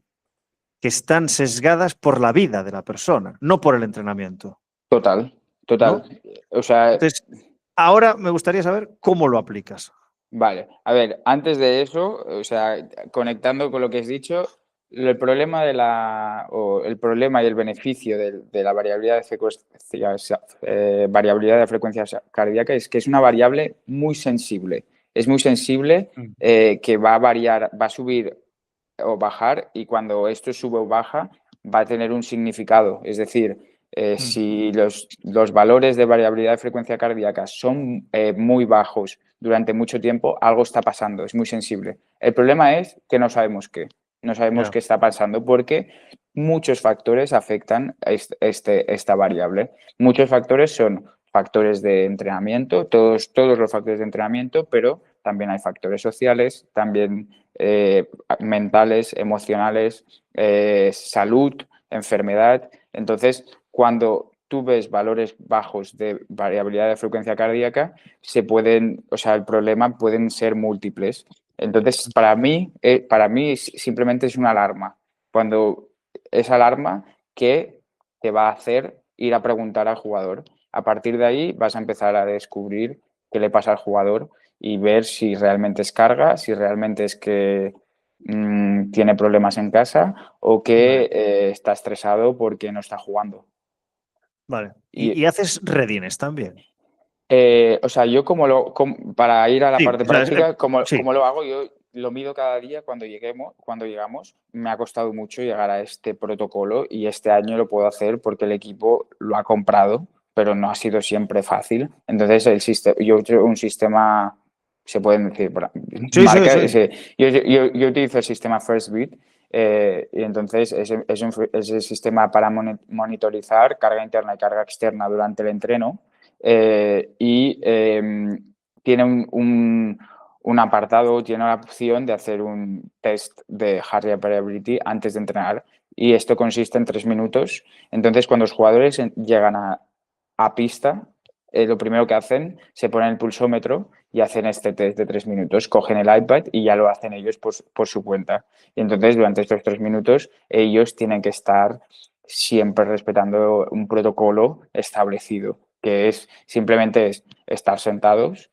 que están sesgadas por la vida de la persona, no por el entrenamiento, Total. ¿no? O sea, Entonces, ahora me gustaría saber cómo lo aplicas. vale. A ver, antes de eso, o sea, conectando con lo que has dicho, el problema el problema y el beneficio de la variabilidad de frecuencia cardíaca es que es una variable muy sensible. Es muy sensible, que va a variar, va a subir o bajar, y cuando esto sube o baja va a tener un significado. Es decir, si los valores de variabilidad de frecuencia cardíaca son muy bajos durante mucho tiempo, algo está pasando, es muy sensible. El problema es que no sabemos qué. No sabemos Ya. qué está pasando porque muchos factores afectan a esta variable. Muchos factores son factores de entrenamiento, todos los factores de entrenamiento, pero también hay factores sociales, también mentales, emocionales, salud, enfermedad. Entonces, cuando tú ves valores bajos de variabilidad de frecuencia cardíaca, el problema pueden ser múltiples. Entonces, para mí simplemente es una alarma. Cuando es alarma que te va a hacer ir a preguntar al jugador. A partir de ahí vas a empezar a descubrir qué le pasa al jugador y ver si realmente es carga, si realmente es que tiene problemas en casa o que Vale. está estresado porque no está jugando. Vale. Y, Y haces redines también. yo para ir a la Sí, parte o sea, práctica, sí. como lo hago, yo lo mido cada día cuando llegamos. Me ha costado mucho llegar a este protocolo y este año lo puedo hacer porque el equipo lo ha comprado, pero no ha sido siempre fácil. Entonces, yo tengo un sistema, se pueden decir, Sí, sí, marca, sí. yo utilizo el sistema FirstBeat. Y entonces es el sistema para monitorizar carga interna y carga externa durante el entreno. Tiene un apartado, tiene la opción de hacer un test de heart rate variability antes de entrenar, y esto consiste en 3 minutos. Entonces, cuando los jugadores llegan a pista, lo primero que hacen, se ponen el pulsómetro y hacen este test de 3 minutos, cogen el iPad y ya lo hacen ellos por su cuenta. Y entonces, durante estos 3 minutos, ellos tienen que estar siempre respetando un protocolo establecido, que simplemente es estar sentados,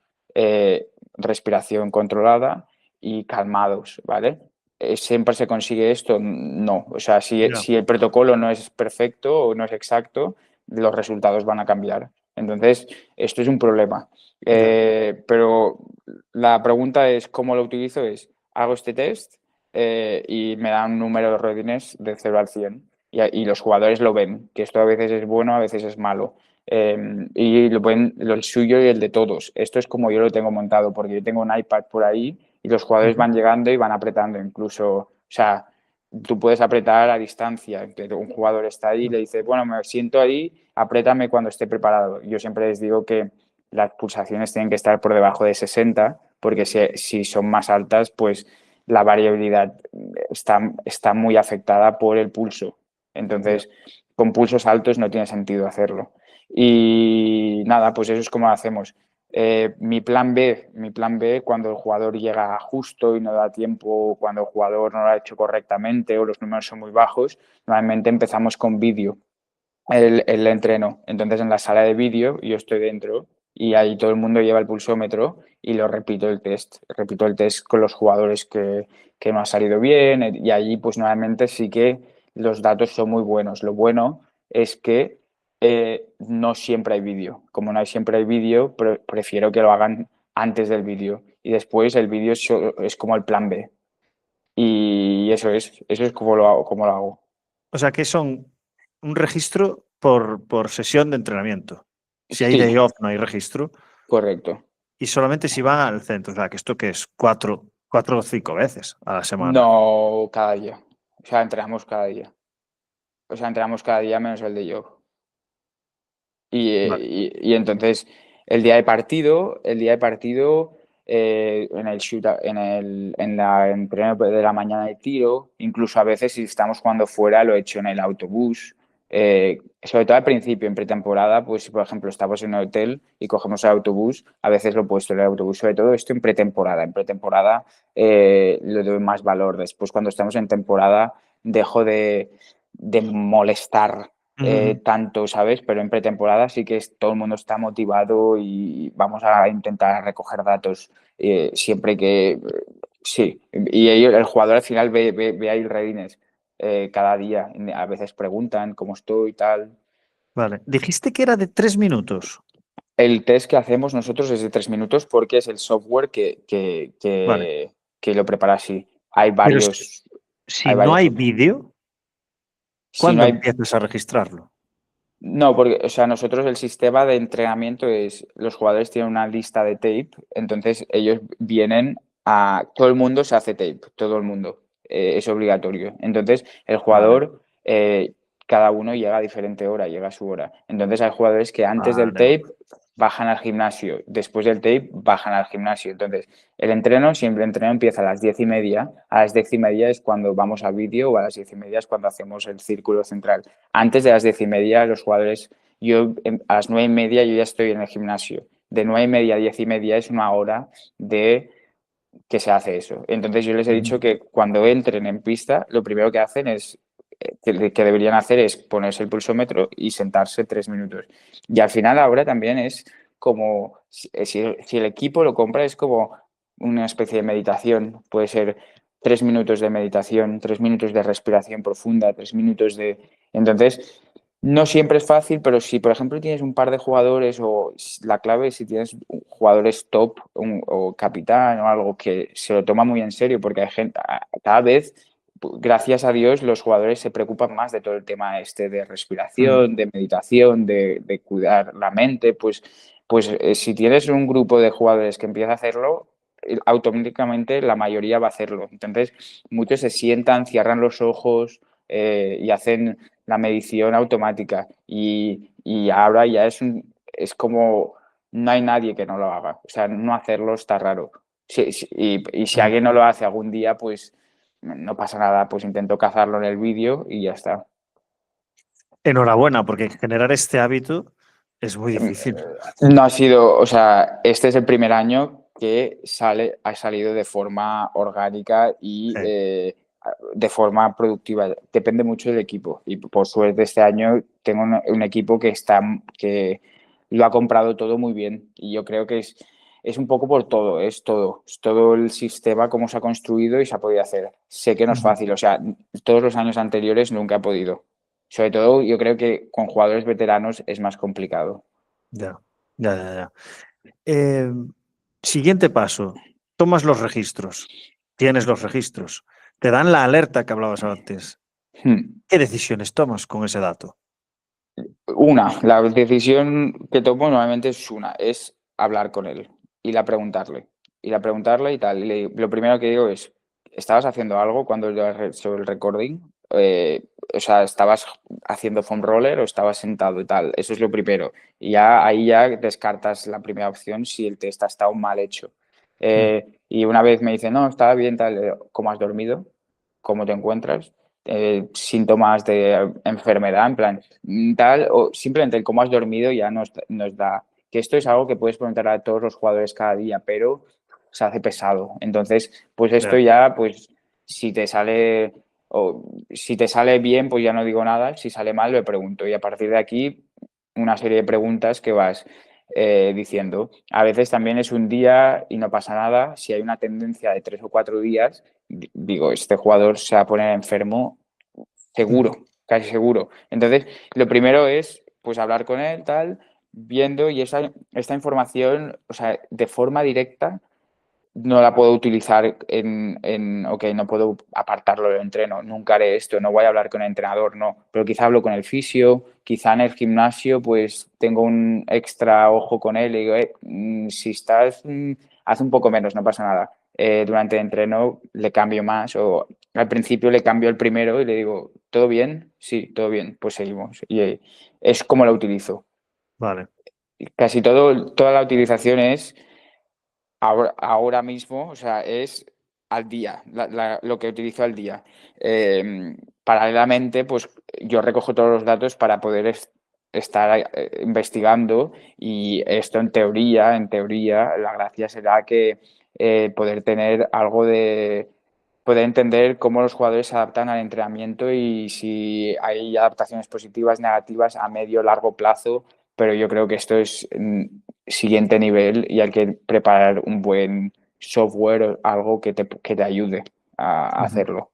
respiración controlada y calmados, ¿vale? ¿Siempre se consigue esto? No. O sea, Ya, si el protocolo no es perfecto o no es exacto, los resultados van a cambiar. Entonces, esto es un problema. ya. Pero la pregunta es, ¿cómo lo utilizo? Hago este test y me dan un número de readiness de 0 al 100, y los jugadores lo ven, que esto a veces es bueno, a veces es malo. Y lo ven, el suyo y el de todos. Esto es como yo lo tengo montado, porque yo tengo un iPad por ahí y los jugadores Ujú. van llegando y van apretando incluso. O sea, tú puedes apretar a distancia. Que un jugador está ahí y le dice, bueno, me siento ahí, apriétame cuando esté preparado. Yo siempre les digo que las pulsaciones tienen que estar por debajo de 60, porque si son más altas, pues la variabilidad está muy afectada por el pulso. Ya. Entonces, con pulsos altos no tiene sentido hacerlo. Y nada, pues eso es como lo hacemos. Mi plan B, cuando el jugador llega justo y no da tiempo, cuando el jugador no lo ha hecho correctamente o los números son muy bajos, normalmente empezamos con vídeo, el entreno. Entonces, en la sala de vídeo yo estoy dentro y ahí todo el mundo lleva el pulsómetro y lo repito el test. Repito el test con los jugadores que no ha salido bien, y allí pues normalmente sí que los datos son muy buenos. Lo bueno es que no siempre hay vídeo. Como no hay siempre hay vídeo, prefiero que lo hagan antes del vídeo, y después el vídeo es como el plan B. Y eso es como lo hago. O sea, que son un registro por sesión de entrenamiento. Si hay Sí, day off, no hay registro. correcto. Y solamente si van al centro. O sea, que esto que es cuatro o 5 veces a la semana. No cada día. O sea, entrenamos cada día. O sea, entrenamos cada día menos el de yo. Vale. Y entonces el día de partido en el en la entreno de la mañana de tiro, incluso a veces si estamos jugando fuera lo he hecho en el autobús. Sobre todo al principio, en pretemporada, pues si por ejemplo estamos en un hotel y cogemos el autobús, a veces lo he puesto en el autobús, sobre todo esto en pretemporada. En pretemporada le doy más valor. Después cuando estamos en temporada dejo de molestar Ujú. tanto, ¿sabes? Pero en pretemporada sí que todo el mundo está motivado y vamos a intentar recoger datos siempre que sí. Y el jugador al final ve ahí readiness cada día. A veces preguntan cómo estoy y tal. Vale. Dijiste que era de 3 minutos. El test que hacemos nosotros es de 3 minutos porque es el software Vale. que lo prepara así. Hay Pero varios, si hay no varios. hay vídeo, Si no ¿cuándo hay empiezas a registrarlo? No, porque, o sea, nosotros el sistema de entrenamiento es, los jugadores tienen una lista de tape, entonces ellos vienen todo el mundo se hace tape, todo el mundo, es obligatorio. Entonces el Vale. jugador, cada uno llega a diferente hora, llega a su hora. Entonces hay jugadores que antes del Vale. tape bajan al gimnasio, después del tape bajan al gimnasio. Entonces siempre el entreno empieza a las 10:30, a las 10:30 es cuando vamos a vídeo o a las 10:30 es cuando hacemos el círculo central. Antes de las 10:30, los jugadores, a las 9:30 yo ya estoy en el gimnasio. De 9:30 a 10:30 es una hora de que se hace eso. Entonces yo les he Ujú. dicho que cuando entren en pista, lo primero que hacen es, que deberían hacer es ponerse el pulsómetro y sentarse 3 minutos. Y al final ahora también es como, si el equipo lo compra, es como una especie de meditación. Puede ser 3 minutos de meditación, 3 minutos de respiración profunda, 3 minutos de... Entonces, no siempre es fácil, pero si, por ejemplo, tienes un par de jugadores o la clave es si tienes jugadores top o capitán o algo que se lo toma muy en serio, porque hay gente, cada vez, gracias a Dios, los jugadores se preocupan más de todo el tema este de Mm. respiración, de meditación, de cuidar la mente, pues si tienes un grupo de jugadores que empieza a hacerlo, automáticamente la mayoría va a hacerlo. Entonces, muchos se sientan, cierran los ojos y hacen la medición automática y ahora ya es como no hay nadie que no lo haga. O sea, no hacerlo está raro. Y si Mm. alguien no lo hace algún día, pues no pasa nada, pues intento cazarlo en el vídeo y ya está. Enhorabuena, porque generar este hábito es muy difícil. No ha sido, o sea, este es el primer año que ha salido de forma orgánica y Sí. de forma productiva. Depende mucho del equipo. Y por suerte este año tengo un equipo que lo ha comprado todo muy bien. Y yo creo que es un poco por todo, es todo el sistema, cómo se ha construido y se ha podido hacer. Sé que no es Ujú. fácil, o sea, todos los años anteriores nunca he podido. Sobre todo, yo creo que con jugadores veteranos es más complicado. Ya, ya, ya, ya. Eh, Siguiente paso. Tomas los registros. Tienes los registros. Te dan la alerta que hablabas antes. Hmm. ¿Qué decisiones tomas con ese dato? La decisión que tomo normalmente es hablar con él, ir a preguntarle y tal. Lo primero que digo es, ¿estabas haciendo algo cuando yo hecho el recording? O sea, ¿estabas haciendo foam roller o estabas sentado y tal? Eso es lo primero. Y ya ahí ya descartas la primera opción si el test ha estado mal hecho. Mm. Y una vez me dice, no, estaba bien, tal, ¿cómo has dormido? ¿Cómo te encuentras? Síntomas de enfermedad, en plan, tal, o simplemente el cómo has dormido ya nos da, que esto es algo que puedes preguntar a todos los jugadores cada día, pero se hace pesado. Entonces, pues esto Ya. ya, pues si te sale, o si te sale bien, pues ya no digo nada, si sale mal, lo pregunto. Y a partir de aquí, una serie de preguntas que vas diciendo. A veces también es un día y no pasa nada. Si hay una tendencia de 3 o 4 días, digo, este jugador se va a poner enfermo Mm. seguro, casi seguro. Entonces, lo primero es, pues, hablar con él, tal, viendo, y esta información, o sea, de forma directa, no la puedo utilizar ok, no puedo apartarlo del entreno, nunca haré esto, no voy a hablar con el entrenador, no, pero quizá hablo con el fisio, quizá en el gimnasio pues tengo un extra ojo con él y digo, si estás, haz un poco menos, no pasa nada. Durante el entreno le cambio más o al principio le cambio el primero y le digo, ¿todo bien? Sí, todo bien, pues seguimos. Y es como lo utilizo. Vale. Casi toda la utilización es ahora mismo, o sea, es al día, lo que utilizo al día. Paralelamente, pues yo recojo todos los datos para poder estar investigando y esto en teoría, la gracia será que poder tener algo de poder entender cómo los jugadores se adaptan al entrenamiento y si hay adaptaciones positivas, negativas a medio o largo plazo, pero yo creo que esto es siguiente nivel y hay que preparar un buen software o algo que te ayude a Ujú. hacerlo.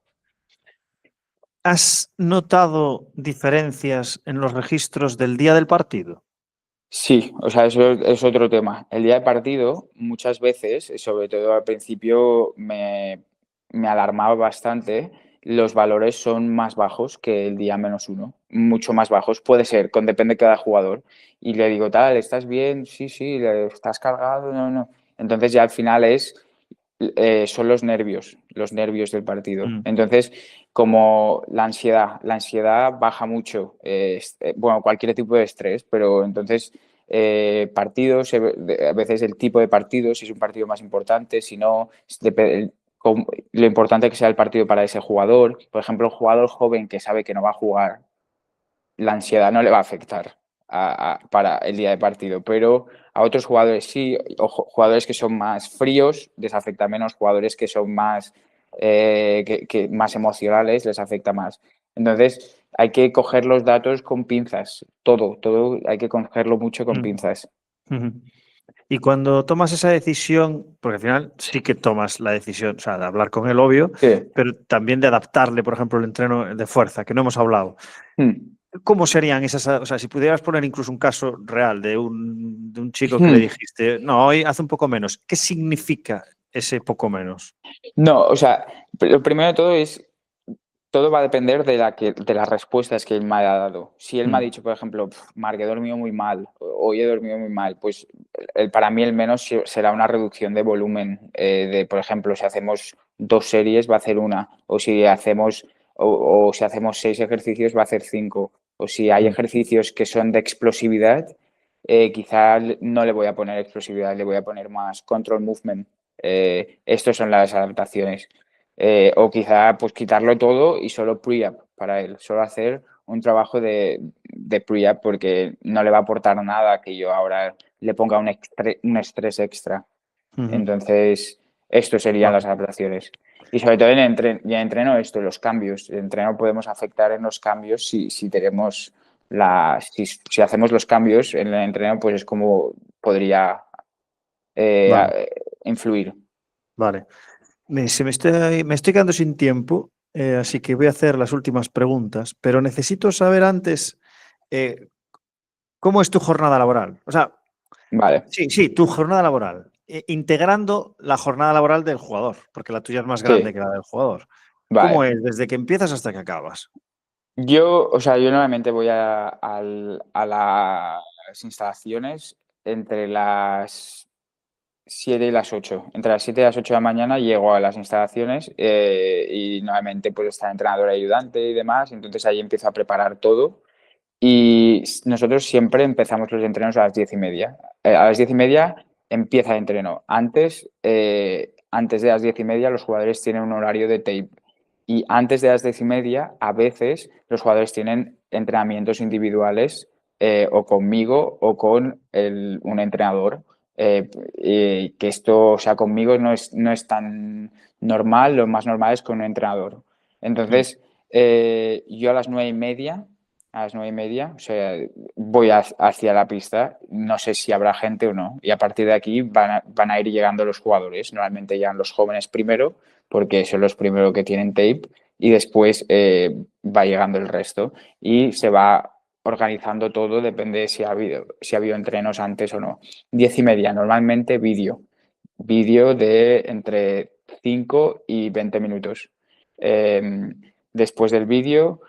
¿Has notado diferencias en los registros del día del partido? Sí, o sea, eso es otro tema. El día de partido, muchas veces, sobre todo al principio, me alarmaba bastante. Los valores son más bajos que el día -1, mucho más bajos. Puede ser, depende de cada jugador. Y le digo, tal, ¿estás bien? Sí, sí, ¿estás cargado? No, no. Entonces ya al final son los nervios del partido. Mm. Entonces, como la ansiedad baja mucho, bueno, cualquier tipo de estrés, pero entonces partidos, a veces el tipo de partido, si es un partido más importante, si no, lo importante que sea el partido para ese jugador. Por ejemplo, un jugador joven que sabe que no va a jugar, la ansiedad no le va a afectar para el día de partido, pero a otros jugadores sí, o jugadores que son más fríos les afecta menos, jugadores que son más, más emocionales les afecta más. Entonces hay que coger los datos con pinzas, todo hay que cogerlo mucho con Mm. pinzas. Ujú. Y cuando tomas esa decisión, porque al final sí que tomas la decisión, o sea, de hablar con él, obvio, Sí. pero también de adaptarle, por ejemplo, el entreno de fuerza, que no hemos hablado. Hmm. ¿Cómo serían esas, o sea, si pudieras poner incluso un caso real de un chico que le Hmm. dijiste, no, hoy hace un poco menos, ¿qué significa ese poco menos? No, o sea, lo primero de todo es todo va a depender de las respuestas que él me haya dado. Si él me ha Mm. dicho, por ejemplo: Marc, he dormido muy mal, hoy he dormido muy mal", pues para mí el menos será una reducción de volumen. Por ejemplo, si hacemos 2 series, va a hacer una, o si hacemos, o si hacemos 6 ejercicios, va a hacer 5, o si hay Mm. ejercicios que son de explosividad, quizá no le voy a poner explosividad, le voy a poner más control movement. Estas son las adaptaciones. O quizá pues quitarlo todo y solo pre-up para él, solo hacer un trabajo de pre-up porque no le va a aportar nada que yo ahora le ponga un estrés extra. Ujú. Entonces, estos serían Vale. las adaptaciones. Y sobre todo ya entreno esto, los cambios. En entreno podemos afectar en los cambios si tenemos si hacemos los cambios en el entreno, pues es como podría Vale, influir. vale. Me estoy quedando sin tiempo, así que voy a hacer las últimas preguntas, pero necesito saber antes eh, cómo es tu jornada laboral. O sea, Vale, sí, sí, tu jornada laboral, integrando la jornada laboral del jugador, porque la tuya es más grande sí, que la del jugador. ¿Cómo vale. es desde que empiezas hasta que acabas? O sea, yo normalmente voy a las instalaciones entre las 7 y las 8. Entre las 7 y las 8 de la mañana llego a las instalaciones y normalmente pues está el entrenador ayudante y demás, entonces ahí empiezo a preparar todo y nosotros siempre empezamos los entrenos a las 10:30. A las 10:30 empieza el entreno. Antes de las 10:30 los jugadores tienen un horario de tape. Y antes de las 10:30, a veces los jugadores tienen entrenamientos individuales o conmigo o con un entrenador. Que esto, o sea, conmigo no es tan normal, lo más normal es con un entrenador. Mm. Entonces, yo a las 9:30, o sea, voy hacia la pista, no sé si habrá gente o no, y a partir de aquí van a ir llegando los jugadores. Normalmente llegan los jóvenes primero, porque son los primeros que tienen tape, y después va llegando el resto, y se va organizando todo, depende de si ha habido entrenos antes o no. 10:30, normalmente vídeo. vídeo de entre 5 y 20 minutos. Después del vídeo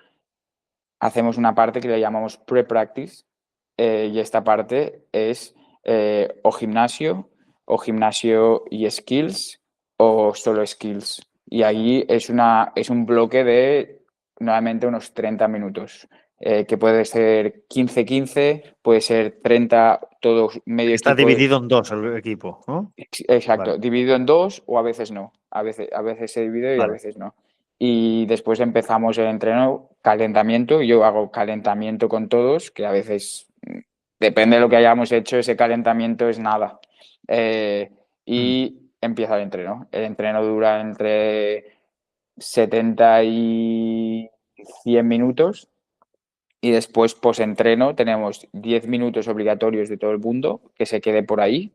hacemos una parte que le llamamos pre-practice, y esta parte es o gimnasio y skills, o solo skills. Y ahí es un bloque de normalmente unos 30 minutos, que puede ser 15-15, puede ser 30, todo medio Está equipo. dividido en dos el equipo, ¿no? Exacto, Vale, dividido en dos o a veces no. A veces se divide y a vale. veces no. Y después empezamos el entreno, calentamiento. Yo hago calentamiento con todos, que a veces depende de lo que hayamos hecho, ese calentamiento es nada. Mm, Y empieza el entreno. El entreno dura entre 70 y 100 minutos. Y después, post-entreno, tenemos 10 minutos obligatorios de todo el mundo que se quede por ahí,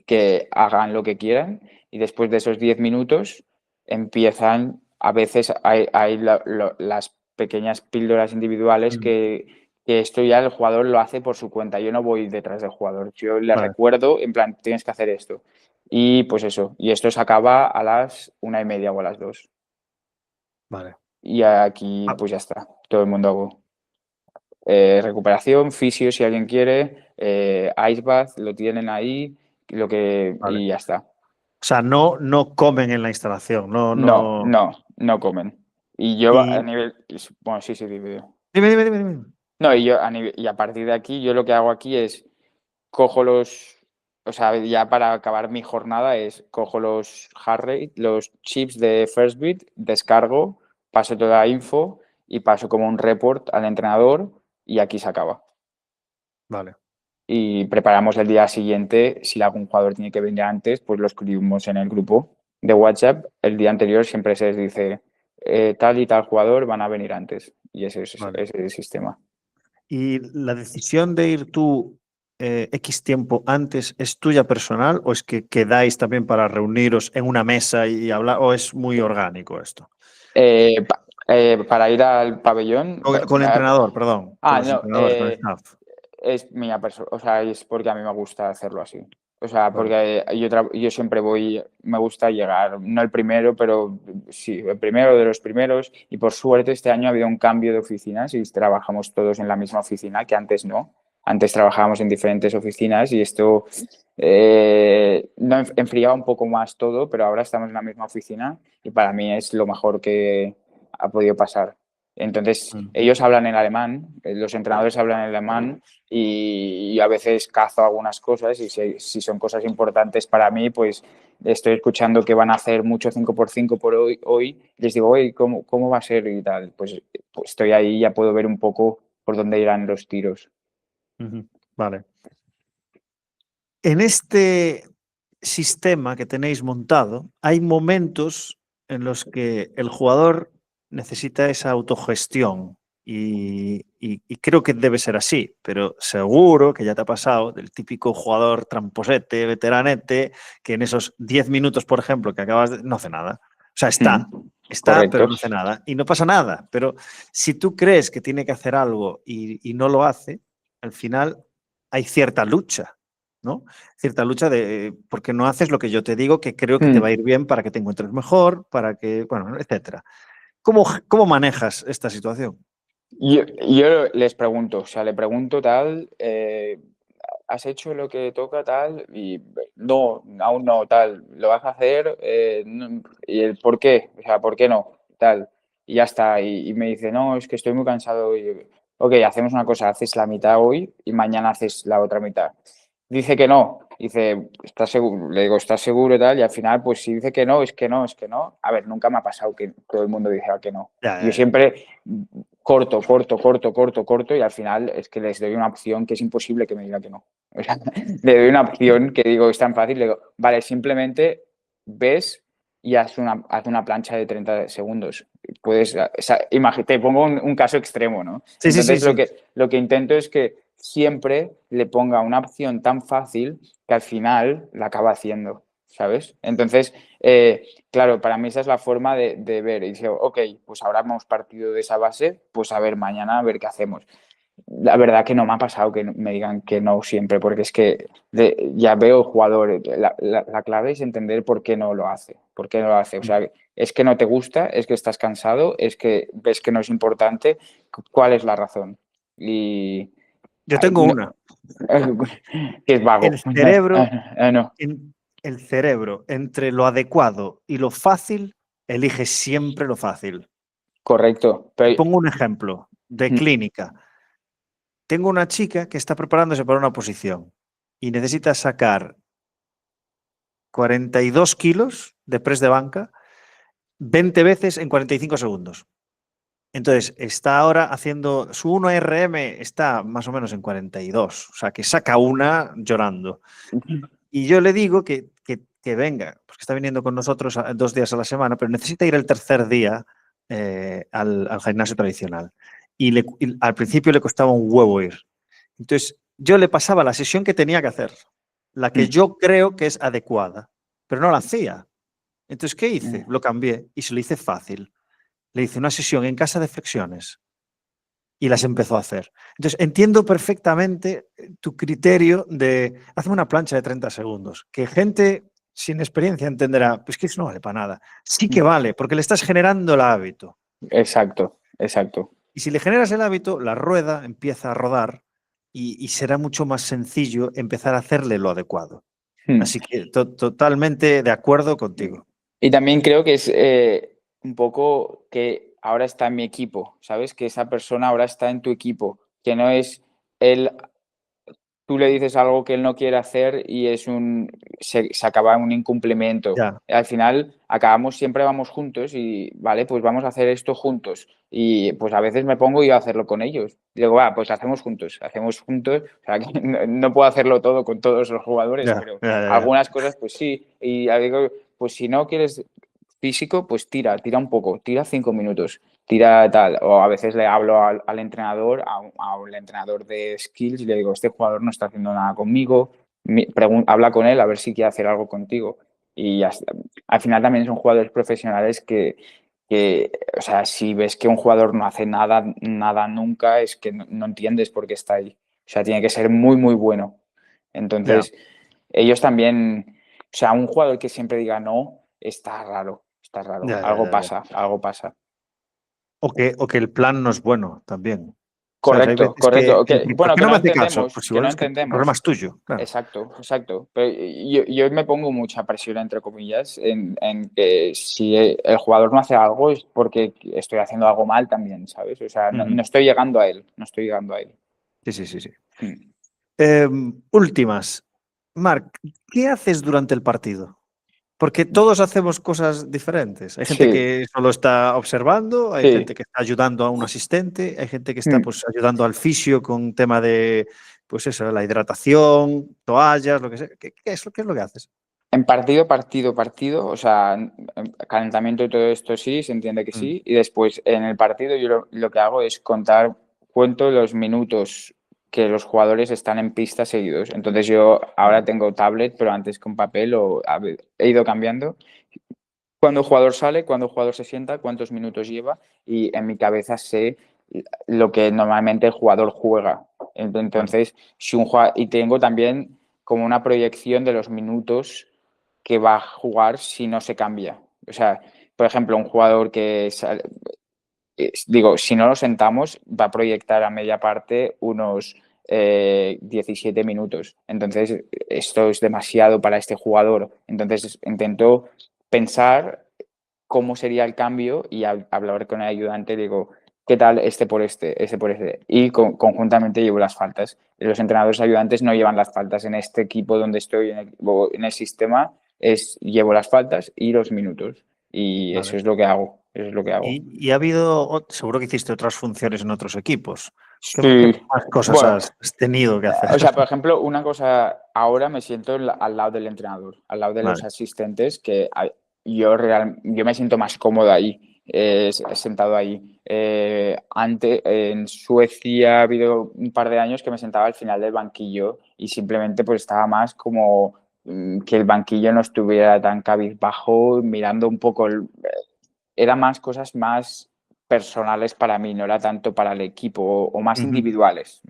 que hagan lo que quieran, y después de esos 10 minutos empiezan, a veces hay las pequeñas píldoras individuales mm, que esto ya el jugador lo hace por su cuenta. Yo no voy detrás del jugador, yo le vale, recuerdo, en plan, tienes que hacer esto. Y pues eso, y esto se acaba a las 1:30 o a las 2. vale. Y aquí Ah, pues ya está, todo el mundo recuperación, fisio si alguien quiere, ice bath, lo tienen ahí, vale. y ya está. O sea, no comen en la instalación, no, No, no. no, no comen. Y yo a Y nivel, bueno, sí, sí, dime. dime. No, y a partir de aquí, yo lo que hago aquí es cojo o sea, ya para acabar mi jornada es cojo los heart rate, los chips de First Beat, descargo, paso toda la info y paso como un report al entrenador y aquí se acaba. Vale. Y preparamos el día siguiente. Si algún jugador tiene que venir antes, pues lo escribimos en el grupo de WhatsApp. El día anterior siempre se les dice tal y tal jugador van a venir antes. Y Vale. ese es el sistema. ¿Y la decisión de ir tú X tiempo antes es tuya personal o es que quedáis también para reuniros en una mesa y hablar o es muy orgánico esto? Para ir al pabellón. Con el entrenador, perdón, con los No, entrenadores, con el staff. es mía persona, o sea, es porque a mí me gusta hacerlo así. O sea, Vale. porque yo siempre voy, me gusta llegar, no el primero, pero sí, el primero de los primeros. Y por suerte este año ha habido un cambio de oficinas y trabajamos todos en la misma oficina, que antes no. Antes trabajábamos en diferentes oficinas y esto no enfriaba un poco más todo, pero ahora estamos en la misma oficina y para mí es lo mejor que ha podido pasar. Entonces, Mm. ellos hablan en alemán, los entrenadores hablan en alemán y a veces cazo algunas cosas y si son cosas importantes para mí, pues estoy escuchando que van a hacer mucho 5x5 por hoy les digo, oye, ¿cómo va a ser y tal? Pues estoy ahí y ya puedo ver un poco por dónde irán los tiros. Ujú. Vale. En este sistema que tenéis montado, hay momentos en los que el jugador necesita esa autogestión y creo que debe ser así, pero seguro que ya te ha pasado del típico jugador tramposete, veteranete, que en esos 10 minutos, por ejemplo, que acabas de... no hace nada. O sea, está, pero Correcto. no hace nada. Y no pasa nada. Pero si tú crees que tiene que hacer algo y no lo hace, al final hay cierta lucha, ¿no? Cierta lucha de por qué no haces lo que yo te digo, que creo que te va a ir bien para que te encuentres mejor, para que, bueno, etcétera. ¿Cómo manejas esta situación? Yo les pregunto, o sea, le pregunto tal, ¿has hecho lo que toca tal? Y no, aún no, tal, ¿lo vas a hacer? ¿Y el por qué? O sea, ¿por qué no? Tal. Y ya está. Y me dice, no, es que estoy muy cansado. Y yo, ok, hacemos una cosa, haces la mitad hoy y mañana haces la otra mitad. Dice que no. Dice, ¿estás seguro? Le digo, ¿estás seguro y tal? Y al final, pues si dice que no, es que no, es que no. A ver, nunca me ha pasado que todo el mundo dijera que no. Ya, Yo ya, ya. siempre corto y al final es que les doy una opción que es imposible que me diga que no. O sea, le doy una opción que digo, es tan fácil, le digo, vale, simplemente ves y haz una plancha de 30 segundos. Puedes, o sea, te pongo un caso extremo, ¿no? Sí, sí, sí, Entonces sí. lo que intento es que siempre le ponga una opción tan fácil que al final la acaba haciendo, ¿sabes? Entonces, claro, para mí esa es la forma de ver. Y digo, ok, pues ahora hemos partido de esa base, pues a ver, mañana a ver qué hacemos. La verdad que no me ha pasado que me digan que no siempre, porque es que ya veo jugadores. La clave es entender por qué no lo hace. ¿Por qué no lo hace? O sea, es que no te gusta, es que estás cansado, es que ves que no es importante. ¿Cuál es la razón? Y Yo tengo una. que es El vago. cerebro, No, el cerebro, entre lo adecuado y lo fácil, elige siempre lo fácil. correcto. Te Pero, pongo un ejemplo de clínica. Tengo una chica que está preparándose para una posición y necesita sacar 42 kilos de press de banca 20 veces en 45 segundos. Entonces, está ahora haciendo su 1RM, está más o menos en 42, o sea, que saca una llorando. Y yo le digo que venga, porque está viniendo con nosotros 2 días a la semana, pero necesita ir el tercer día al gimnasio tradicional. Y al principio le costaba un huevo ir. Entonces, yo le pasaba la sesión que tenía que hacer, la que yo creo que es adecuada, pero no la hacía. Entonces, ¿qué hice? Lo cambié y se lo hice fácil. Le hice una sesión en casa de flexiones y las empezó a hacer. Entonces, entiendo perfectamente tu criterio de hazme una plancha de 30 segundos, que gente sin experiencia entenderá, pues que eso no vale para nada. Sí que vale, porque le estás generando el hábito. exacto, exacto. Y si le generas el hábito, la rueda empieza a rodar y será mucho más sencillo empezar a hacerle lo adecuado. Así que totalmente de acuerdo contigo. Y también creo que es un poco que ahora está en mi equipo, ¿sabes? Que esa persona ahora está en tu equipo, que no es él, tú le dices algo que él no quiere hacer y se acaba en un incumplimiento. Ya, Al final acabamos, siempre vamos juntos y, vale, pues vamos a hacer esto juntos. Y pues a veces me pongo yo a hacerlo con ellos. Y digo, va, pues hacemos juntos, hacemos juntos. O sea, que no puedo hacerlo todo con todos los jugadores, ya, pero ya, ya, ya. algunas cosas pues sí. Y digo, pues si no quieres físico, pues tira un poco, tira 5 minutos, tira tal. O a veces le hablo al entrenador, al entrenador de skills y le digo, este jugador no está haciendo nada conmigo, habla con él a ver si quiere hacer algo contigo. Y al final también son jugadores profesionales o sea, si ves que un jugador no hace nada, nada nunca, es que no entiendes por qué está ahí. O sea, tiene que ser muy, muy bueno. Ya, Entonces, ellos también, o sea, un jugador que siempre diga no, está raro, está raro. ya, ya, Algo ya, ya. pasa, algo pasa. O que el plan no es bueno también. ¿Sabes? Hay Correcto, veces que, correcto. ¿por Bueno, qué que no no me hace caso? entendemos, Pues que igual no es que el problema entendemos. es tuyo, claro. Exacto, exacto. Pero yo me pongo mucha presión, entre comillas, en que si el jugador no hace algo es porque estoy haciendo algo mal también, ¿sabes? O sea, no Ujú. estoy llegando a él, no estoy llegando a él. Sí, sí, sí, sí. Mm. Últimas. Marc, ¿qué haces durante el partido? Porque todos hacemos cosas diferentes. Hay gente Sí, que solo está observando, hay gente sí. que está ayudando a un asistente, hay gente que está Mm. pues ayudando al fisio con tema de, pues eso, la hidratación, toallas, lo que sea. ¿Qué es lo que haces? En partido, o sea, calentamiento y todo esto sí, se entiende que Mm, sí. Y después en el partido yo lo que hago es cuento los minutos que los jugadores están en pista seguidos. Entonces yo ahora vale, tengo tablet, pero antes con papel he ido cambiando. Cuando el jugador sale, cuando el jugador se sienta, cuántos minutos lleva y en mi cabeza sé lo que normalmente el jugador juega. vale. Entonces, si un jugador, y tengo también como una proyección de los minutos que va a jugar si no se cambia. O sea, por ejemplo, un jugador digo, si no lo sentamos, va a proyectar a media parte unos 17 minutos. Entonces, esto es demasiado para este jugador. Entonces, intento pensar cómo sería el cambio y hablar con el ayudante, digo, ¿qué tal este por este? Y conjuntamente llevo las faltas. Los entrenadores ayudantes no llevan las faltas en este equipo donde estoy, en el sistema, llevo las faltas y los minutos. Y eso Vale. es lo que hago. Eso es lo que hago. Y ha habido, seguro que hiciste otras funciones en otros equipos. ¿Qué Sí. más cosas Bueno, has tenido que hacer? o sea, por ejemplo, una cosa, ahora me siento al lado del entrenador, al lado de los Vale. asistentes, que yo me siento más cómodo ahí, sentado ahí. Antes, en Suecia ha habido un par de años que me sentaba al final del banquillo y simplemente pues estaba más como que el banquillo no estuviera tan cabizbajo, mirando un poco, era más cosas más personales para mí, no era tanto para el equipo o más individuales,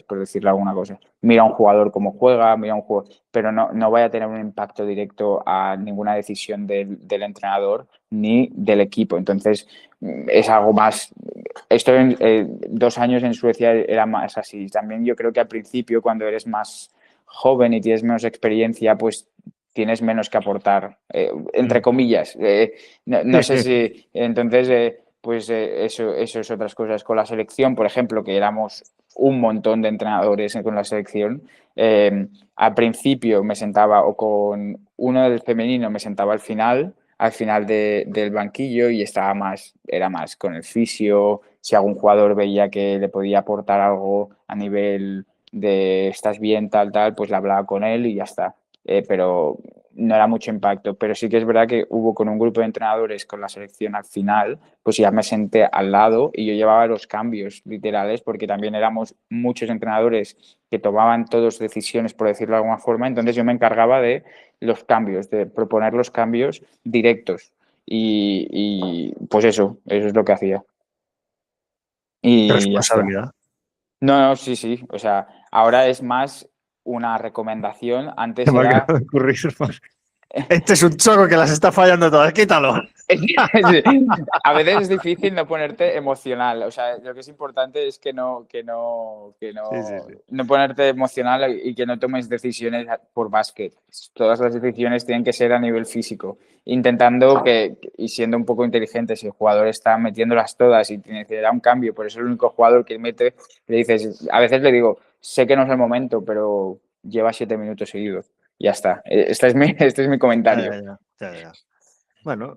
por decirle alguna cosa. Mira a un jugador cómo juega, mira a un jugador, pero no vaya a tener un impacto directo a ninguna decisión del entrenador ni del equipo. Entonces, es algo más. Esto en 2 años en Suecia era más así. También yo creo que al principio, cuando eres más joven y tienes menos experiencia, pues tienes menos que aportar, entre comillas. No sé si. Entonces, pues eso es otras cosas. Con la selección, por ejemplo, que éramos un montón de entrenadores con la selección, al principio me sentaba, o con uno del femenino me sentaba al final del banquillo, y era más con el fisio. Si algún jugador veía que le podía aportar algo a nivel de estás bien, tal, pues le hablaba con él y ya está. Pero no era mucho impacto. Pero sí que es verdad que hubo con un grupo de entrenadores con la selección al final, pues ya me senté al lado y yo llevaba los cambios literales, porque también éramos muchos entrenadores que tomaban todos decisiones, por decirlo de alguna forma. Entonces yo me encargaba de los cambios, de proponer los cambios directos. Y pues eso es lo que hacía. Qué Y ya está. responsabilidad. No, sí. O sea, ahora es más una recomendación. Se Antes me era. acaba de ocurrir. Este es un choco que las está fallando todas. Quítalo. A veces es difícil no ponerte emocional. O sea, lo que es importante es que no Sí. ponerte emocional y que no tomes decisiones por básquet. Todas las decisiones tienen que ser a nivel físico. Intentando y siendo un poco inteligente, si el jugador está metiéndolas todas y necesita un cambio, por eso el único jugador que mete, le dices, a veces le digo, sé que no es el momento, pero lleva 7 minutos seguidos. Ya está. Este es mi comentario. Ya. Bueno,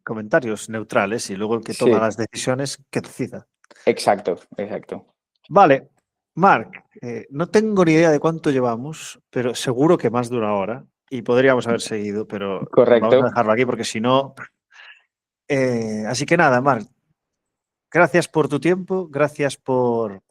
comentarios neutrales y luego el que toma Sí, las decisiones que decida. exacto. Vale, Marc, no tengo ni idea de cuánto llevamos, pero seguro que más de una hora y podríamos haber seguido, pero vamos a Correcto. dejarlo aquí porque si no. Así que nada, Marc, gracias por tu tiempo, gracias por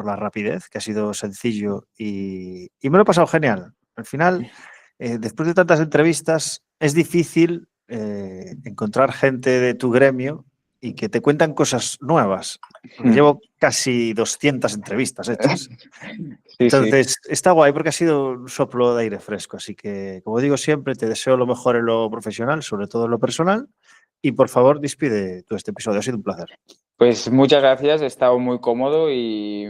la rapidez, que ha sido sencillo y me lo he pasado genial. Al final, después de tantas entrevistas, es difícil encontrar gente de tu gremio y que te cuentan cosas nuevas, porque llevo casi 200 entrevistas hechas. Sí. Entonces, está guay porque ha sido un soplo de aire fresco. Así que, como digo siempre, te deseo lo mejor en lo profesional, sobre todo en lo personal. Y por favor, despide todo este episodio. Ha sido un placer. Pues muchas gracias, he estado muy cómodo y,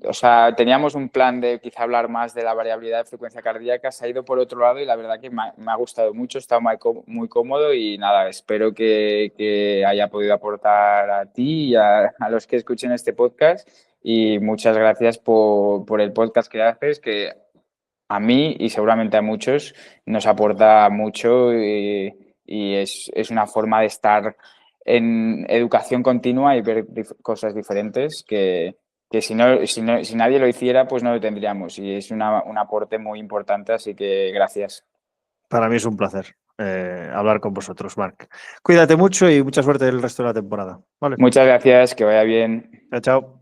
o sea, teníamos un plan de quizá hablar más de la variabilidad de frecuencia cardíaca, se ha ido por otro lado y la verdad que me ha gustado mucho, he estado muy cómodo y nada, espero que haya podido aportar a ti y a los que escuchen este podcast, y muchas gracias por el podcast que haces, que a mí y seguramente a muchos nos aporta mucho, y es una forma de estar en educación continua y ver cosas diferentes que si nadie lo hiciera, pues no lo tendríamos, y es un aporte muy importante, así que gracias. Para mí es un placer hablar con vosotros, Marc. Cuídate mucho y mucha suerte el resto de la temporada. Vale. Muchas gracias, que vaya bien. Chao.